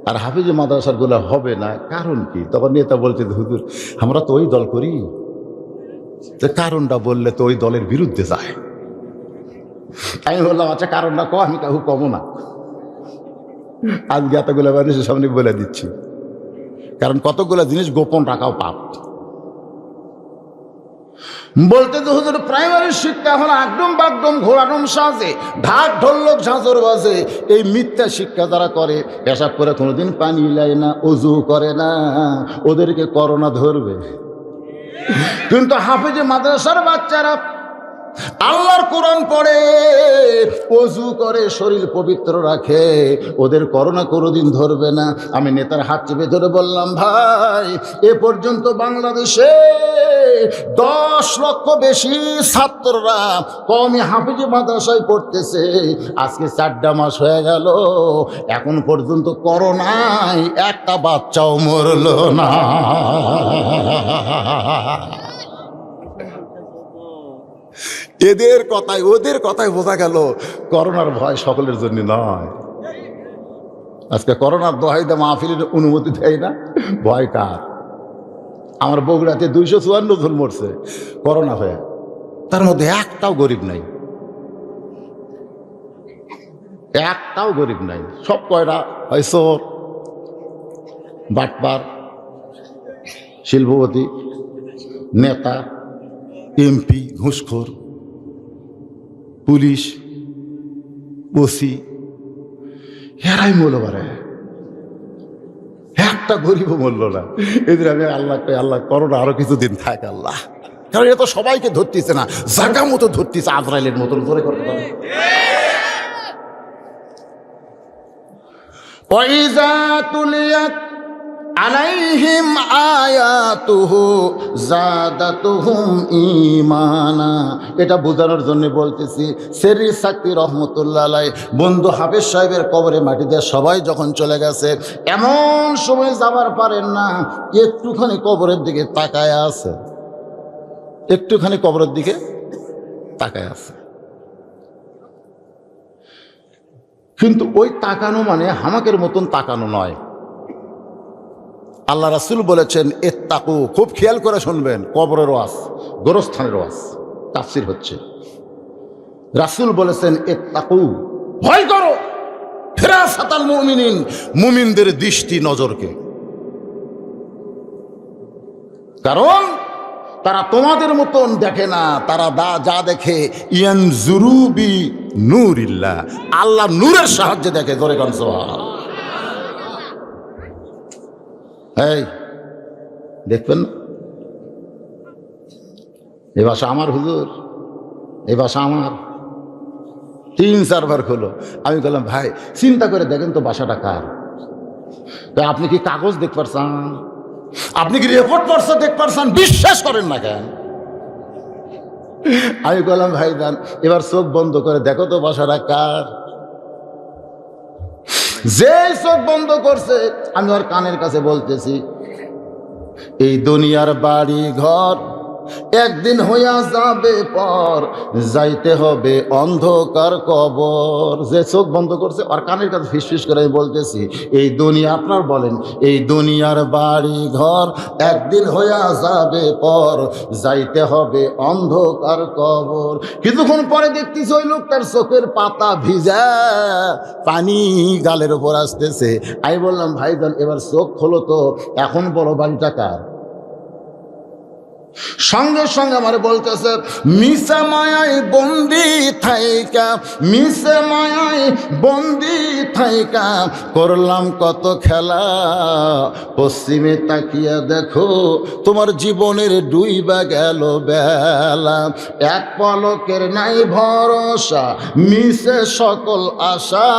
আর হাফিজ মাদ্রাসার গুলো হবে না, কারণ কি? তখন নেতা বলছে হুজুর আমরা তো ওই দল করি। তো কারণটা বললে তো ওই দলের বিরুদ্ধে যায়। আমি বললাম আচ্ছা কারণটা কো, আমি কাহু কমো না। আজকে এতগুলো মানুষের সামনে বলে দিচ্ছি, কারণ কতগুলো জিনিস গোপন রাখাও পাপ। বলতে তো হুজুর প্রাইমারি শিক্ষা হলো আগডুম বাগডুম ঘোরাডুম সাজে, ঢাক ঢোলক ঝাঁঝর বাজে। এই মিথ্যা শিক্ষা যারা করে, পেশাব করে কোনোদিন পানি লায় না, অজু করে না, ওদেরকে করোনা ধরবে। কিন্তু হাফেজে মাদ্রাসার বাচ্চারা আল্লাহর কোরআন পড়ে, ওযু করে, শরীর পবিত্র রাখে, ওদের করোনা কোনোদিন ধরবে না। আমি নেতার হাত চেপে ধরে বললাম ভাই এ পর্যন্ত বাংলাদেশে 10 লক্ষ বেশি ছাত্ররা কওমি হাফিজি মাদ্রাসায় পড়তেছে। আজকে 4টা মাস হয়ে গেল, এখন পর্যন্ত করোনায় একটা বাচ্চাও মরল না। এদের কথায় ওদের কথায় বোঝা গেল করোনার ভয় সকলের জন্য নয়। আজকে করোনার দোহাই দে মাহফিলের অনুমতি দেয় না, ভয় কার? আমার বগুড়াতে 254 জন মরছে করোনা হয়ে, তার মধ্যে একটাও গরিব নাই, একটাও গরিব নাই। সব কয়টা হয় চোর, বাটপার, শিল্পপতি, নেতা, এমপি, ঘুষখোর, পুলিশ, ওসি, এরাই মূল্য বাড়ে। একটা গরিব মূল্য না। এদের আমি আল্লাহ করোনা আরো কিছুদিন থাক আল্লাহ, কারণ এ তো সবাইকে ধরতেছে না, জায়গা মতো ধরতেছে, আজরাইলের মতন ধরে করতে পারে। ওয়াইজা তুলিয়াত আলাইহিম আয়াতুহু যাদাতুহুম ঈমানা। এটা বোঝানোর জন্য বলতেছি, সেরি সাক্তি রহমতুল্লাহ আলাইহি বন্ধু হাফেজ সাহেবের কবরে মাটি দিয়ে সবাই যখন চলে গেছে, এমন সময় যাবার পারেন না, একটুখানি কবরের দিকে তাকায় আছে, একটুখানি কবরের দিকে তাকায় আছে। কিন্তু ওই তাকানো মানে হামাকের মতন তাকানো নয়। আল্লাহ রাসূল বলেছেন ইত্তাকু, খুব খেয়াল করে শুনবেন, কবরের ওয়াজ, গোরস্থানের ওয়াজ তাফসীর হচ্ছে। রাসূল বলেছেন ইত্তাকু, ভয় করো, ফিরাসাতাল মুমিনিন, মুমিনদের দৃষ্টি নজরকে। কারণ তারা তোমাদের মতন দেখে না, তারা যা দেখে ইয়ানজুরুবি নূরিল্লাহ, আল্লাহ নূরের সাহায্যে দেখে। জোরে কোন সুবহানাল্লাহ। এই দেখবেন না, এ ভাষা আমার হুজুর, এ ভাষা আমার। 3-4 বার হলো। আমি বললাম ভাই চিন্তা করে দেখেন তো বাসাটা কার। আপনি কি কাগজ দেখতে পারছেন? আপনি কি রেকর্ড পড়ছে দেখতে পারছেন? বিশ্বাস করেন না কেন? আমি বললাম ভাই দান এবার চোখ বন্ধ করে দেখো তো বাসাটা কার। যে চোখ বন্ধ করছে আমি ওর কানের কাছে বলতেছি, এই দুনিয়ার বাড়ি ঘর একদিন হইয়া যাবে পর, যাইতে হবে অন্ধকার কবর। যে চোখ বন্ধ করছে ওর কানের কাছে ফিসফিস করে আমি বলতেছি, এই দুনিয়া, আপনার বলেন, এই দুনিয়ার বাড়ি ঘর একদিন হইয়া যাবে পর, যাইতে হবে অন্ধকার কবর। কিছুক্ষণ পরে দেখতেছি ওই লোকটার চোখের পাতা ভিজা, পানি গালের উপর আসতেছে। আমি বললাম ভাইজান এবার চোখ খোলো তো, এখন বড় বাড়িটা কার। সঙ্গে সঙ্গে আমার বলতেছে, মিশা মায়ায় বন্দি থাইকা, মিশা মায়ায় বন্দি থাইকা করলাম কত খেলা, পশ্চিমে তাকিয়া দেখো তোমার জীবনের ডুইবা গেল বেলা, এক পলকের নাই ভরসা মিশে সকল আশা,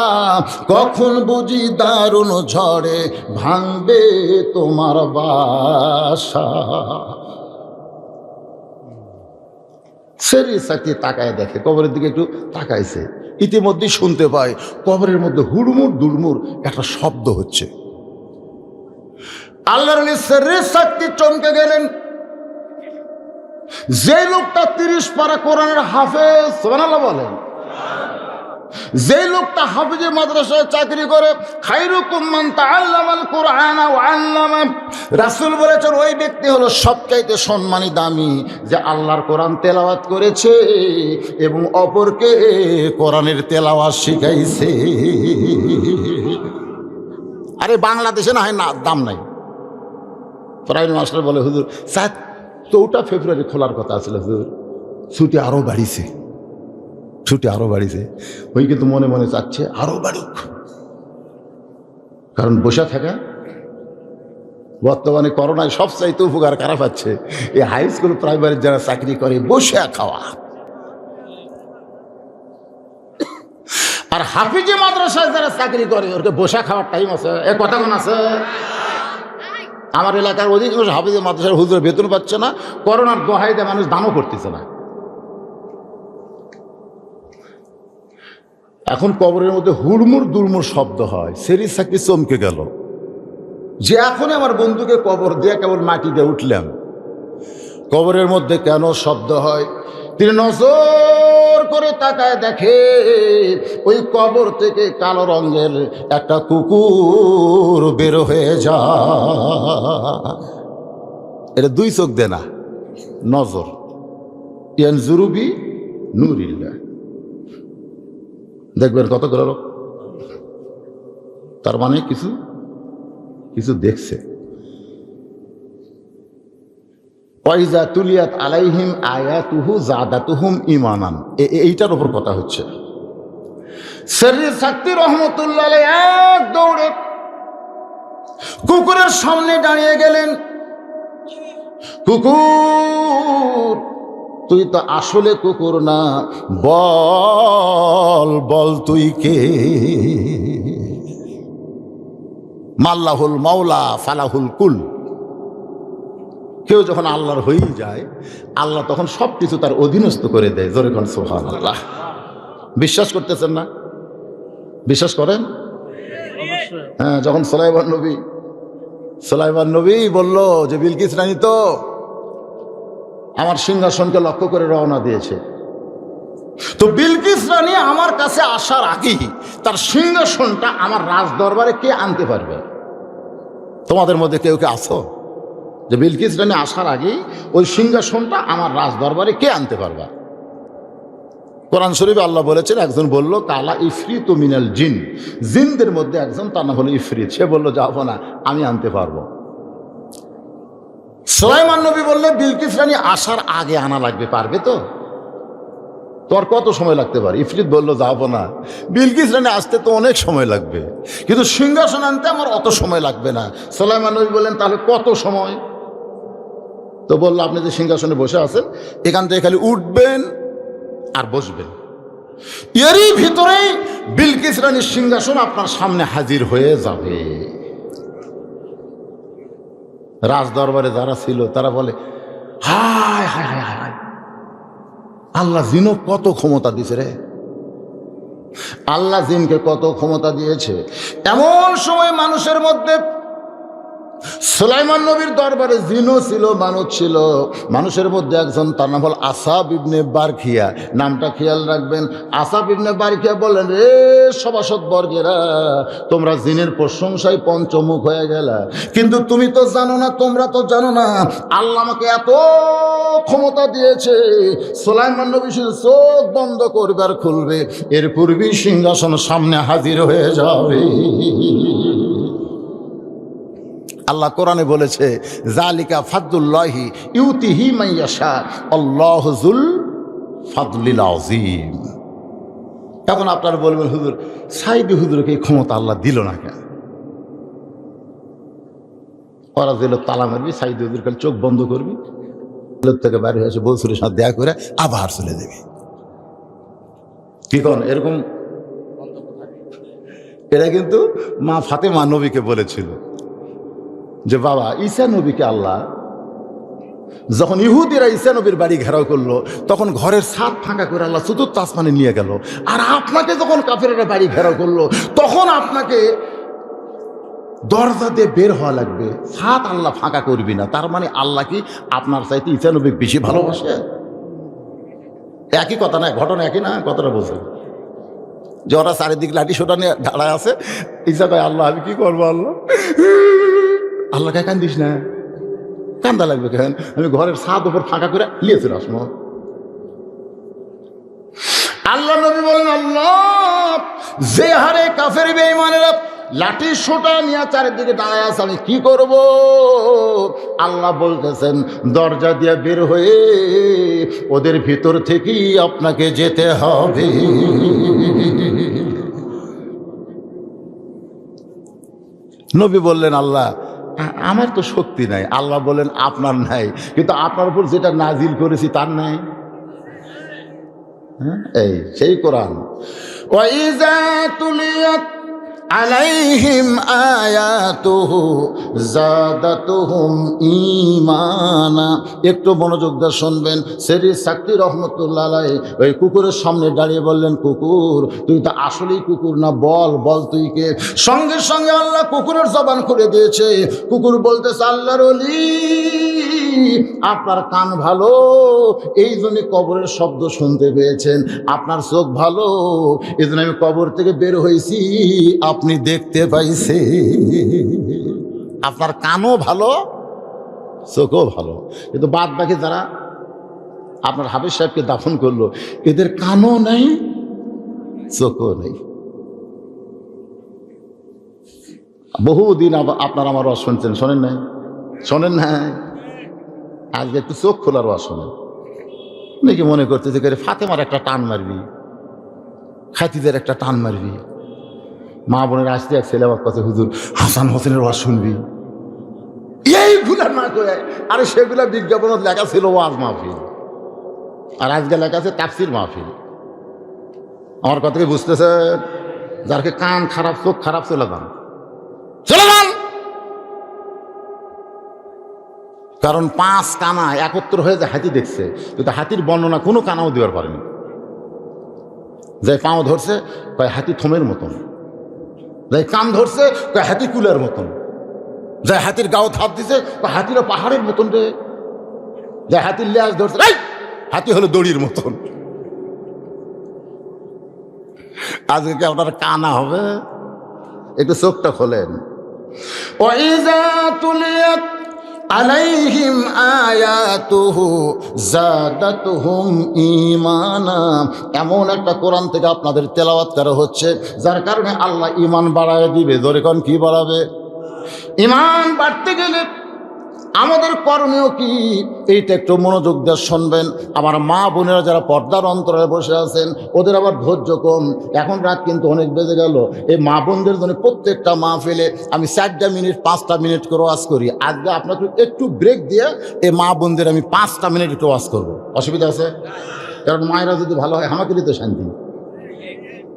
কখন বুঝি দারুণ ঝড়ে ভাঙবে তোমার বাসা। সেরি সাথে তাকায় দেখে, কবরের দিকে একটু তাকাইছে, ইতিমধ্যেই শুনতে পায় কবরের মধ্যে হুড়মুড় দুড়মুড় একটা শব্দ হচ্ছে। আল্লাহর সেরি শক্তি চমকে গেলেন। যে লোকটা 30 পারা কোরআনের হাফেজ, সুবহানাল্লাহ বলেন, যে লোকটা হাফিজে মাদ্রাসায় চাকরি করে, খায়রুকুম মান তাআল্লামাল কুরআনা ওয়া আল্লামা, রাসূল বলেছেন ওই ব্যক্তি হলো সবচাইতে সম্মানী দামি যে আল্লাহর কোরআন তেলাওয়াত করেছে এবং অপরকে কোরআনের তেলাওয়াত শিখাইছে। আরে বাংলাদেশে না হয় না দাম নাই। প্রাইম মাস্টার বলে হুজুর 4 ফেব্রুয়ারি খোলার কথা ছিল হুজুর, ছুটি আরো বাড়িছে, ছুটি আরো বাড়িছে। ওই কিন্তু মনে মনে চাচ্ছে আরো বাড়ুক, কারণ বসে থাকা বর্তমানে করোনায় সবচাইতে উপকার কারা পাচ্ছে, এই হাই স্কুল প্রাইমারি যারা চাকরি করে বসে খাওয়া। আর হাফিজে মাদ্রাসায় যারা চাকরি করে ওকে বসে খাওয়ার টাইম আছে, এ কথা কোন আছে? আমার এলাকার অধিকাংশ হাফিজে মাদ্রাসার হুজুর বেতন পাচ্ছে না, করোনার দোহাই দেয় মানুষ দানও করতেছে না। এখন কবরের মধ্যে হুড়মুড় দুড়মুড় শব্দ হয়, সেরি সাকি চমকে গেল যে এখন আমার বন্ধুকে কবর দিয়ে কেবল মাটি দিয়ে উঠলাম, কবরের মধ্যে কেন শব্দ হয়? তিনি নজর করে তাকায় দেখে ওই কবর থেকে কালো রঙের একটা কুকুর বের হয়ে যায়। এটা 2 চোখ দে না, নজর, ইয়ানজুরুবি নূরিল্লাহ। দেখবেন কত করে লোক, তার মানে কিছু কিছু দেখছে। ওয়াইজা তুলিয়াত আলাইহিম আয়াতুহু যাদাতুহুম ঈমানান, এইটার উপর কথা হচ্ছে। শরীর শক্তি রহমতুল্লাহ আলাইহি এক দৌড়ে কুকুরের সামনে দাঁড়িয়ে গেলেন। কুকুর, তুই তো আসলে কুকুর না, বল বল তুই কে? মাল্লাহুল মাওলা ফালাহুল কুল। কেউ যখন আল্লাহর হয়েই যায়, আল্লাহ তখন সব কিছু তার অধীনস্থ করে দেয়। জোরে কোন সুবহানাল্লাহ। বিশ্বাস করতেছেন না? বিশ্বাস করেন? হ্যাঁ, যখন সুলাইমান নবী বলল যে বিলকিস রানী তো আমার সিংহাসনকে লক্ষ্য করে রওনা দিয়েছে, তো বিলকিস রানী আমার কাছে আসার আগেই তার সিংহাসনটা আমার রাজ দরবারে কে আনতে পারবে? তোমাদের মধ্যে কেউ কে আছো যে বিলকিস রানী আসার আগেই ওই সিংহাসনটা আমার রাজ দরবারে কে আনতে পারবা? কোরআন শরীফে আল্লাহ বলেছেন, একজন বলল কালা ইফরিত মিনাল জিন, জিনদের মধ্যে একজন, তার নাম হলো ইফরিত, সে বলল যাবো না, আমি আনতে পারবো। সুলাইমান নবী বললে বিলকিস রানী আসার আগে আনা লাগবে, পারবে তো? তোর কত সময় লাগতে পারে? ইফরিত বলল যাবো না, বিলকিস রানী আসতে তো অনেক সময় লাগবে, কিন্তু সিংহাসন আনতে আমার অত সময় লাগবে না। সুলাইমান নবী বললেন তাহলে কত সময়? তো বললো আপনি যে সিংহাসনে বসে আছেন এখান থেকে খালি উঠবেন আর বসবেন, এরই ভিতরেই বিলকিস রানীর সিংহাসন আপনার সামনে হাজির হয়ে যাবে। রাজ দরবারে যারা ছিল তারা বলে হায় হায় হায় হায়, আল্লাহ জিনও কত ক্ষমতা দিয়েছে রে, আল্লাহ জিনকে কত ক্ষমতা দিয়েছে। এমন সময় মানুষের মধ্যে সুলাইমান নবীর দরবারে জিনও ছিল, মানুষ ছিল। মানুষের মধ্যে একজন, তার নাম হল আসাব ইবনে বারখিয়া, নামটা খেয়াল রাখবেন। আসাব ইবনে বারখিয়া বলেন, রে সভাসদ বর্গেরা, তোমরা জিনের প্রশংসায় পঞ্চমুখ হয়ে গেলা, কিন্তু তুমি তো জানো না, তোমরা তো জানো না আল্লাহ আমাকে এত ক্ষমতা দিয়েছে, সুলাইমান নবী শুধু চোখ বন্ধ করবে আর খুলবে, এর পূর্বেই সিংহাসন সামনে হাজির হয়ে যাবে। আল্লাহ কোরআনে বলেছে, জালিকা ফাদলুল্লাহি ইউতিহি মান ইয়াশা আল্লাহু যুল ফাদলিল আযীম। এখন আপনারা বলবেন, হুজুর সাইদি হুজুরকে এই ক্ষমতা আল্লাহ দিল না কেন? ওরা দিল তালা মারবি, সাইদি হুজুর কাল চোখ বন্ধ করবি, লোক থেকে বাইরে হয়ে এসে বলছিলের সাথে দেখা করে আবার চলে দেবে। কি করেন এরকম? এটা কিন্তু মা ফাতেমা নবীকে বলেছিল যে বাবা, ঈসা নবীকে আল্লাহ যখন ইহুদিরা ঈসা নবীর বাড়ি ঘেরাও করলো, তখন ঘরের ছাদ ফাঁকা করে আল্লাহ চতুর্থ আসমানে নিয়ে গেল, আর আপনাকে যখন কাফেরেরা বাড়ি ঘেরাও করলো, তখন আপনাকে দরজা দিয়ে বের হওয়া লাগবে, ছাদ আল্লাহ ফাঁকা করবি না। তার মানে আল্লাহ কি আপনার চাইতে ঈসা নবী বেশি ভালোবাসে? একই কথা না, ঘটনা একই না, কথাটা বলছে যে ওরা চারিদিক লাঠি সোটা নিয়ে দাঁড়ায় আছে, ঈসা কয় আল্লাহ আমি কি করবো, আল্লাহ আল্লাহকে কান্দিস না, কান্দা লাগবে কেন, আমি ঘরের ছাদ উপর ফাঁকা করে নিয়েছিল আসমো। আল্লাহ নবী বলেন, আল্লাহ যে হারে কাফের বেঈমানেরা লাঠি সোটা নিয়ে চারিদিকে দাঁড়ায় আছে, আমি কি করব? আল্লাহ বলতেছেন, দরজা দিয়ে বের হয়ে ওদের ভিতর থেকেই আপনাকে যেতে হবে। নবী বললেন, আল্লাহ আমার তো শক্তি নাই। আল্লাহ বলেন, আপনার নাই, কিন্তু আপনার উপর যেটা নাজিল করেছি তার নাই। এই সেই কোরআন, ওয়াইযা তুলিয়াত আলাইহিম আয়াতুহু যাদাতুহুম ঈমানা। একটু মনোযোগ দিয়ে শুনবেন। সেরি সাক্তি রহমতুল্লাহ আলাইহি ওই কুকুরের সামনে দাঁড়িয়ে বললেন, কুকুর তুই তো আসলেই কুকুর না, বল বল তুই কে? সঙ্গে সঙ্গে আল্লাহ কুকুরের জবান খুলে দিয়েছে। কুকুর বলতেছে, আল্লাহর ওলি আপনার কান ভালো, এই জন্য কবরের শব্দ শুনতে পেয়েছেন, আপনার চোখ ভালো, এই জন্য আমি কবর থেকে বের হয়েছি, আপনি দেখতে পাইছে। আপনার কানও ভালো, চোখও ভালো, কিন্তু বাদ বাকি যারা আপনার হাফেজ সাহেবকে দাফন করলো, এদের কানও নেই, চোখও নেই। বহুদিন আপনার আমার ওয়াজ শুনছেন, শোনেন নাই? শোনেন না? আজকে একটু চোখ খোলার ওয়াজ শোনেন। নাকি মনে করতেছে করে ফাতেমার একটা টান মারবি, খাতিদের একটা টান মারবি, মা বোনের আসতে এক ছেলে আমার কাছে, হুজুর হাসান হোসেনের ওয়াজ শুনবি, এইগুলা না করে। আরে সেগুলা বিজ্ঞাপনত লেখা ছিল ওয়াজ মাহফিল, আর আজকে লেখা আছে তাফসির মাহফিল। আমার কথা কি বুঝতেছে? যারকে কান খারাপ, চোখ খারাপ, চলে যান, চলে যান। কারণ 5 কানা একত্র হয়ে যে হাতি দেখছে, কিন্তু হাতির বর্ণনা কোনো কানাও দেওয়ার পারেনি। যে পাও ধরছে কয় হাতি থমের মতন, যে কান ধরছে কয় হাতি কুলের মতন, যে হাতির গাও থাপ দিছে হাতিরও পাহাড়ের মতন রে, যে হাতির লেজ ধরছে হাতি হলো দড়ির মতন। আজকে কি আপনার কানা হবে? একটু চোখটা খোলেন। ওয়াইযা তুলিয়াত আলাইহিম আয়াতুহু যাদাতুহুম ঈমানা। এমন একটা কোরআন থেকে আপনাদের তেলাওয়াত করা হচ্ছে যার কারণে আল্লাহ ঈমান বাড়ায় দিবে। জোরে কোন কি বাড়াবে? ঈমান বাড়তে গেলে আমাদের করণীয় কি, এইটা একটু মনোযোগ দিয়ে শুনবেন। আমার মা বোনেরা যারা পর্দার অন্তরালে বসে আছেন, ওদের আবার ধৈর্য কম। এখন রাত কিন্তু অনেক বেজে গেল। এই মা বোনদের জন্য প্রত্যেকটা মাহফিলে আমি 4টা মিনিট 5টা মিনিট করে ওয়াজ করি। আজকে আপনাকে একটু ব্রেক দিয়ে এই মা বোনদের আমি 5টা মিনিট একটু ওয়াজ করবো। অসুবিধা আছে? কারণ মায়েরা যদি ভালো হয় আমাদেরই তো শান্তি।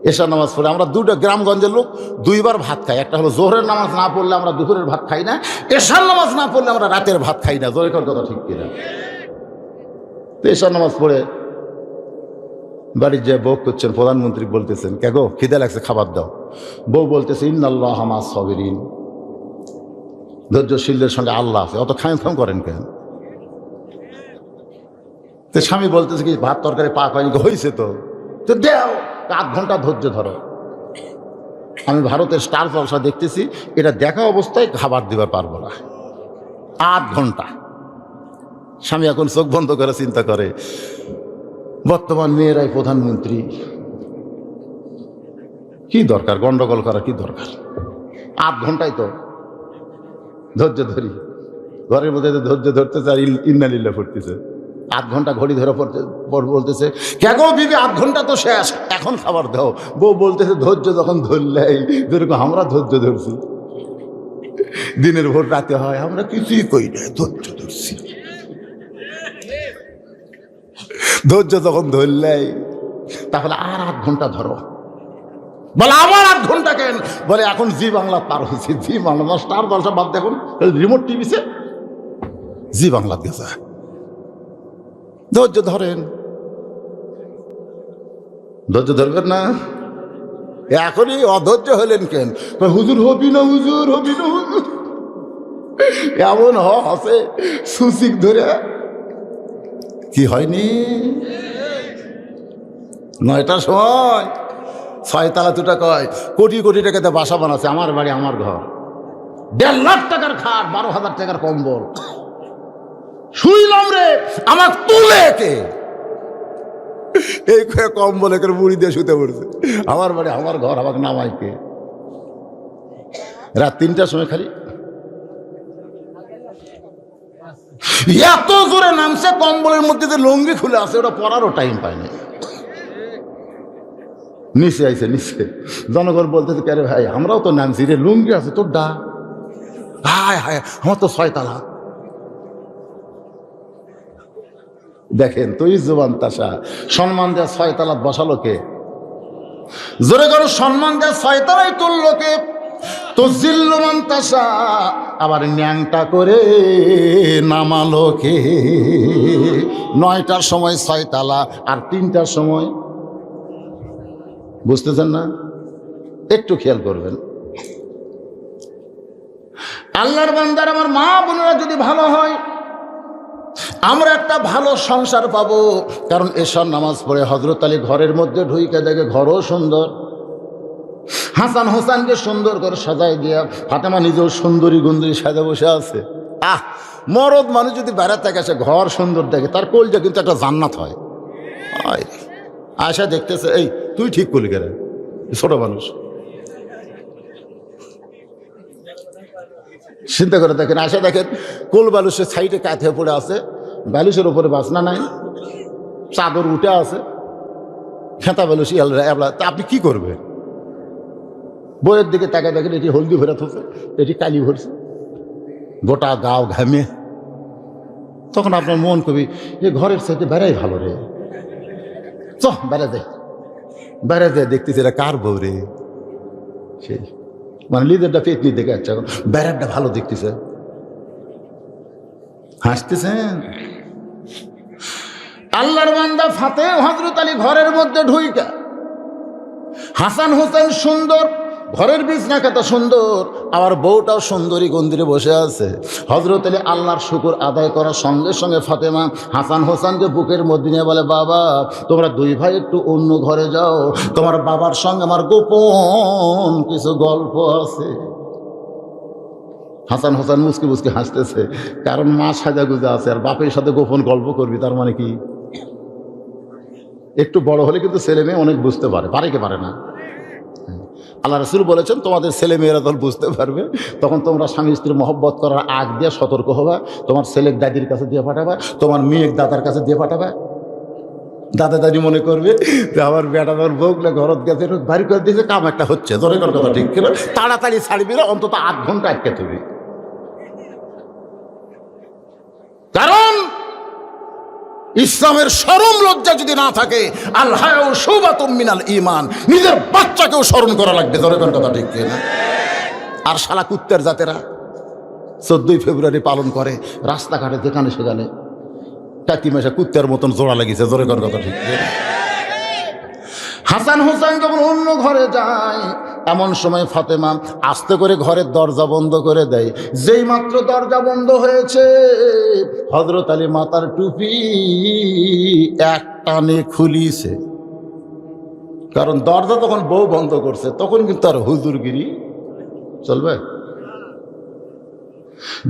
এশার নামাজ পড়ে আমরা দুটো গ্রামগঞ্জের লোক 2বার ভাত খাই। একটা হলো জোহরের নামাজ না পড়লে আমরা দুপুরের ভাত খাই না, এশার নামাজ না পড়লে আমরা রাতের ভাত খাই না। জোরে কর কথা ঠিক কিনা? তো এশার নামাজ পড়ে বাড়ির যে বউ করছেন, প্রধানমন্ত্রী বলতেছেন, কে গো খিদে লাগছে খাবার দাও। বউ বলতেছে ইন্নাল্লাহ মাস সাবিরিন, ধৈর্যশীলদের সঙ্গে আল্লাহ আছে। অত খাম করেন কেন? তো স্বামী বলতেছে কি ভাত তরকারি পাক হয়নি, হয়েছে তো দেও, 8 ঘন্টা ধৈর্য ধরো। আমি ভারতের স্টার জলসা দেখতেছি, এটা দেখা অবস্থায় খাবার দিবার পারবো না। 8 ঘন্টা। স্বামী এখন চোখ বন্ধ করে চিন্তা করে, বর্তমান মেয়েরাই প্রধানমন্ত্রী, কি দরকার গন্ডগোল করা, কি দরকার? 8 ঘন্টায় তো ধৈর্য ধরি। ঘরের মধ্যে ধৈর্য ধরতেছে আর ইন্নালিল্লাহ পড়তেছে। 8 ঘন্টা ঘড়ি ধরে বলতেছে, কে গো বিবি 8 ঘন্টা তো শেষ, এখন খাবার দাও। বউ বলতেছে ধৈর্য যখন ধরলেই, যেরকম আমরা ধৈর্য ধরছি, দিনের ভোর রাতে হয়, আমরা কিছুই কই না, ধৈর্য ধরছি। ধৈর্য যখন ধরলেই, তাহলে আর 8 ঘন্টা ধরো। বলে আবার 8 ঘন্টা কেন? বলে এখন জি বাংলা পার হয়েছে। জি বাংলা স্টার জলসা বাদ দেখুন, রিমোট টিভিতে জি বাংলা গেছে। ধৈর্য ধরেন, ধৈর্য ধরবেন না? এখনই অধৈর্য হলেন কেন? হুজুর হবি না, হুজুর হবি না, হুজুর এমন আছে সুশিক ধরে কি হয়নি? 9টার সময় 6 তালা দুটা কয় কোটি কোটি টাকাতে বাসা বানাচ্ছে। আমার বাড়ি আমার ঘর, 1.5 লাখ টাকার খাট, 12,000 টাকার কম্বল। শুইলাম রে, আমার তুলে কে এই কম্বল একের মুড়ি দিয়ে শুতে পড়ছে। আমার বাড়ি আমার ঘর, আমাকে নামাইকে। রাত 3টার সময় খালি এত জোরে নামছে, কম্বলের মধ্যে যে লুঙ্গি খুলে আছে ওটা পরারও টাইম পায়নি। নিচে আইছে, নিচে জনগণ বলতেছে, কে রে ভাই আমরাও তো নামছি রে, লুঙ্গি আছে তোর ডা। হায় হায়, আমার তো 6 তালা। দেখেন তুই জুবান তাসা, সম্মান দেয়া 6 তালাত বসালো কে? জোরে করে সম্মান দেয়া 6 তালাই তুললো কে? তো জিল্লুমান তাসা, আবার ন্যাংটা করে নামালো কে? 9টার সময় 6 তালা আর 3টার সময়, বুঝতেছেন না? একটু খেয়াল করবেন। আল্লাহর বান্দার আমার মা বোনেরা যদি ভালো হয়, আমরা একটা ভালো সংসার পাবো। কারণ এশার নামাজ পড়ে হযরত আলী ঘরের মধ্যে ঢুইকে দেখে ঘরও সুন্দর, হাসান হোসেনকে সুন্দর করে সাজাই দিয়া, ফাতেমা নিজেও সুন্দরী গুন্দরী সাজা বসে আছে। মরদ মানুষ যদি বেড়াতে থাকে, সে ঘর সুন্দর দেখে, তার কলজা কিন্তু একটা জান্নাত হয়। আয়সা দেখতেছে, এই তুই ঠিক করলি কেন, ছোট মানুষ। চিন্তা করে দেখেন, আয়সা দেখেন কোল বালুসের সাইডে কাঁথে পড়ে আছে, বালুসের উপরে বাসনা নাই, চাদর উঠে আছে, খেতা বালুসি তা আপনি কি করবেন? বইয়ের দিকে তাকায় দেখেন, এটি হলদি ভরে থছে, এটি কালি ভরছে, গোটা গাও ঘামে। তখন আপনার মন কবি, যে ঘরের সাইডে বেড়াই ভালো রে, চ বেড়া যায় দেখতেছি এটা কার বউ রে। সেই মানে লিদেরটা পেতনি দেখে যাচ্ছে, এখন বেড়ারটা ভালো দেখতেছে, হাসতেছেন। আল্লাহর বান্দা ফাতে হযরত আলী ঘরের মধ্যে ঢুইকা, হাসান হোসেন সুন্দর, ঘরের বিছনা কাটা সুন্দর, আবার বউটাও সুন্দরী গন্দিরে বসে আছে। হযরত আলী আল্লাহর শুকর আদায় করার সঙ্গে সঙ্গে ফাতেমা হাসান হোসেনকে বুকের মধ্যে নিয়ে বলে, বাবা তোমরা 2 ভাই একটু অন্য ঘরে যাও, তোমার বাবার সঙ্গে আমার গোপন কিছু গল্প আছে। হাসান হোসেন মুসকি মুসকি হাসতেছে, কারণ মা সাজা গুজা আছে আর বাপের সাথে গোপন গল্প করবি, তার মানে কি? একটু বড় হলে কিন্তু ছেলে মেয়ে অনেক বুঝতে পারে, পারে কি পারে না? আল্লাহ রসুল বলেছেন তোমাদের ছেলে মেয়েরা দল বুঝতে পারবে, তখন তোমরা স্বামী স্ত্রী মহব্বত করার আগ দিয়ে সতর্ক হবা। তোমার ছেলের দাদির কাছে দিয়ে পাঠাবা, তোমার মেয়ের দাদার কাছে দিয়ে পাঠাবা। দাদা দাদি মনে করবে যে আমার বেটা আমার বউগুলো ঘরত গেছে, বাড়ি করে দিয়েছে, কাম একটা হচ্ছে, ধরে কর কথা ঠিক কিনা, তাড়াতাড়ি ছাড়বি না, অন্তত 8 ঘন্টা আটকে থাকবি। কারণ ইসলামের শরম লজ্জা যদি না থাকে, আল হায়াউ শুবাতুম মিনাল ঈমান, নিজের বাচ্চাকেও স্মরণ করা লাগবে, ধরে কর কথা ঠিক কিনা। আর শালা কুত্তের জাতেরা 14ই ফেব্রুয়ারি পালন করে রাস্তাঘাটে যেখানে সেখানে টাকি মেশা কুত্তের মতন জোড়া লাগিয়েছে, জোরে কর কথা ঠিক। হাসান হুসাইন যখন অন্য ঘরে যায়, এমন সময় ফাতেমা আস্তে করে ঘরের দরজা বন্ধ করে দেয়। যেই মাত্র দরজা বন্ধ হয়েছে, হযরত আলী মাথার টুপি এক টানে খুলিছে। কারণ দরজা তখন বউ বন্ধ করছে, তখন কিন্তু আর হুজুরগিরি চলবে।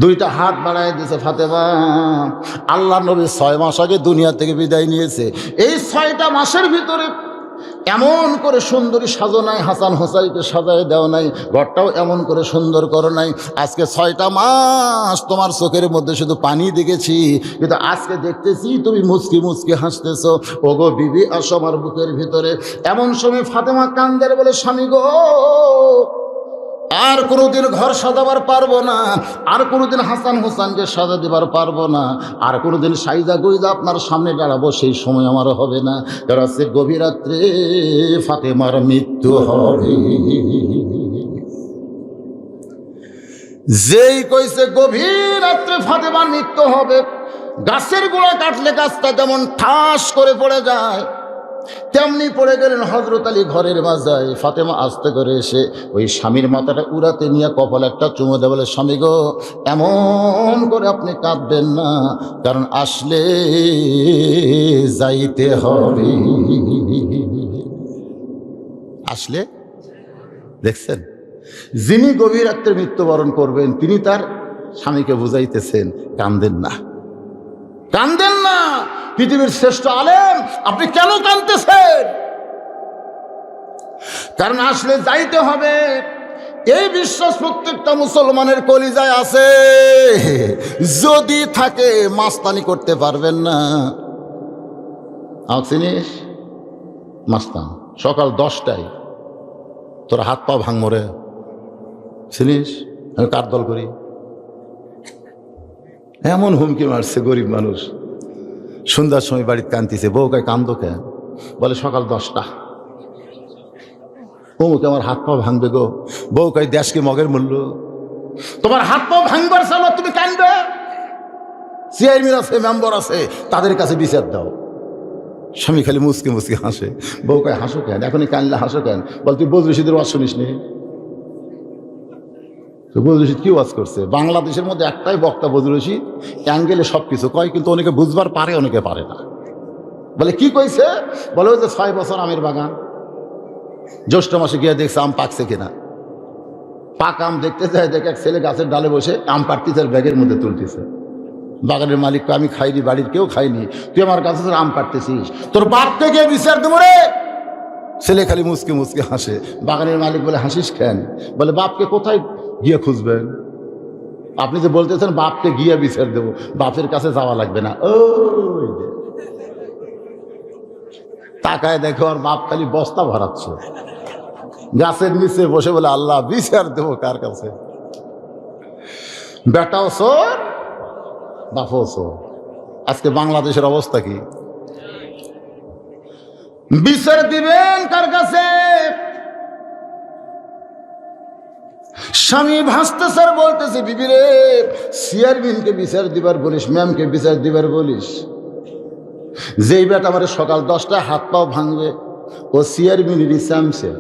দুইটা হাত বাড়ায় দিয়েছে ফাতেমা। আল্লাহ নবী 6 মাস আগে দুনিয়া থেকে বিদায় নিয়েছে। এই 6টা মাসের ভিতরে এমন করে সুন্দরী সাজো নাই, হাসান হোসাইনকে সাজায় দেও নাই, ঘরটাও এমন করে সুন্দর করো নাই। আজকে 6টা মাস তোমার চোখের মধ্যে শুধু পানি দেখেছি, কিন্তু আজকে দেখতেছি তুমি মুচকি মুচকি হাসতেছো। ওগো বিবি, আসো আমার বুকের ভিতরে। এমন সময় ফাতেমা কান্দের বলে, স্বামী গো, আর কোনোদিন ঘর সাজাবার পারবো না, আর কোনোদিন হাসান হোসেনকে সাজা দিবার পারবো না, আর কোনোদিন সাইজা গুইজা আপনার সামনে দাঁড়াবো, সেই সময় আমার হবে না। কারণ আজকে গভীর রাত্রে ফাতেমার মৃত্যু হবে। যেই কইছে গভীর রাত্রে ফাতেমার মৃত্যু হবে, গাছের গোড়া কাটলে গাছটা যেমন ঠাস করে পড়ে যায়, তেমনি পড়ে গেলেন হযরত আলী ঘরের মাজায়। ফাতেমা আস্তে করে এসে ওই স্বামীর মাথাটা উড়াতে নিয়ে কপালে একটা চুমো দেয়, বলে, স্বামী গো, এমন করে আপনি কাঁদবেন না, কারণ আসলে যাইতে হবে। আসলে দেখছেন, যিনি গভীর রাত্রে মৃত্যুবরণ করবেন, তিনি তার স্বামীকে বুঝাইতেছেন, কান্দেন না, কান্দেন না, পৃথিবীর শ্রেষ্ঠ আলেম, আপনি কেন কাঁদতেছেন? কারণ আসলে যাইতে হবে। এই বিশ্বাস প্রত্যেকটা মুসলমানের কলিজায় আছে। যদি থাকে, মাস্তানি করতে পারবেন না। চিনিস মাস্তান, সকাল 10টায় তোর হাত পা ভাঙমরে, চিনিস আমি কার দল করি? এমন হুমকি মারছে গরিব মানুষ। সন্ধ্যার সময় বাড়িতে কান্দিছে, বউ কয় কান্দো কেন? বলে সকাল 10টা, অমুকে আমার হাত পা ভাঙবে গো। বউ কয় দেশকে মগের মূল্য, তোমার হাত পা ভাঙবার চাল তুমি কান্দবে? চেয়ারম্যান আছে, মেম্বার আছে, তাদের কাছে বিচার দাও। স্বামী খালি মুসকে মুসকে হাসে। বউ কয় হাসো কেন? এখনই কানলে হাসো কেন? বল তুই বজলুর রশিদের ওয়াজ শুনিস নি? বজলুর রশিদ কি ওয়াজ করছে? বাংলাদেশের মধ্যে একটাই বক্তা বজলুর রশিদ, অ্যাঙ্গেলে সব কিছু কয়, কিন্তু অনেকে বুঝবার পারে, অনেকে পারে না। বলে কি কইছে? বলে ওই যে 6 বছর আমের বাগান, জ্যৈষ্ঠ মাসে গিয়ে দেখছে আম পাকছে কিনা। পাকা আম দেখতে যায়, দেখে এক ছেলে গাছের ডালে বসে আম পাড়তিছে, ব্যাগের মধ্যে তুলতেছে। বাগানের মালিক, আমি খাইনি, বাড়ির কেউ খাইনি, তুই আমার কাছে আম পাড়তেছিস, তোর বাপকে গিয়ে বিচার দেবো রে। ছেলে খালি মুসকে মুসকে হাসে। বাগানের মালিক বলে, হাসিস কেন? বলে বাপকে কোথায় গিয়ে খুঁজবেন? আপনি যে বলতেছেন বাপকে গিয়ে বিচার দেবো, বাপের কাছে যাওয়া লাগবে না। ওই তাকায় দেখো আর বাপ খালি বস্তা ভরাচ্ছে গাছের নিচে বসে, বলে আল্লাহ বিচার দেবো কার কাছে? বেটাও চোর, বাপও চোর। আজকে বাংলাদেশের অবস্থা কি? বিচার দিবেন কার কাছে? স্বামী ভাসতে স্যার বলতেছে, বিবি রে, চেয়ারম্যানকে বিচার দিবার বলিস, ম্যামকে বিচার দিবার বলিস। যেই বেটা আমার সকাল 10টায় হাত পাও ভাঙবে, ও চেয়ারম্যানেরই চ্যাম্পিয়ন।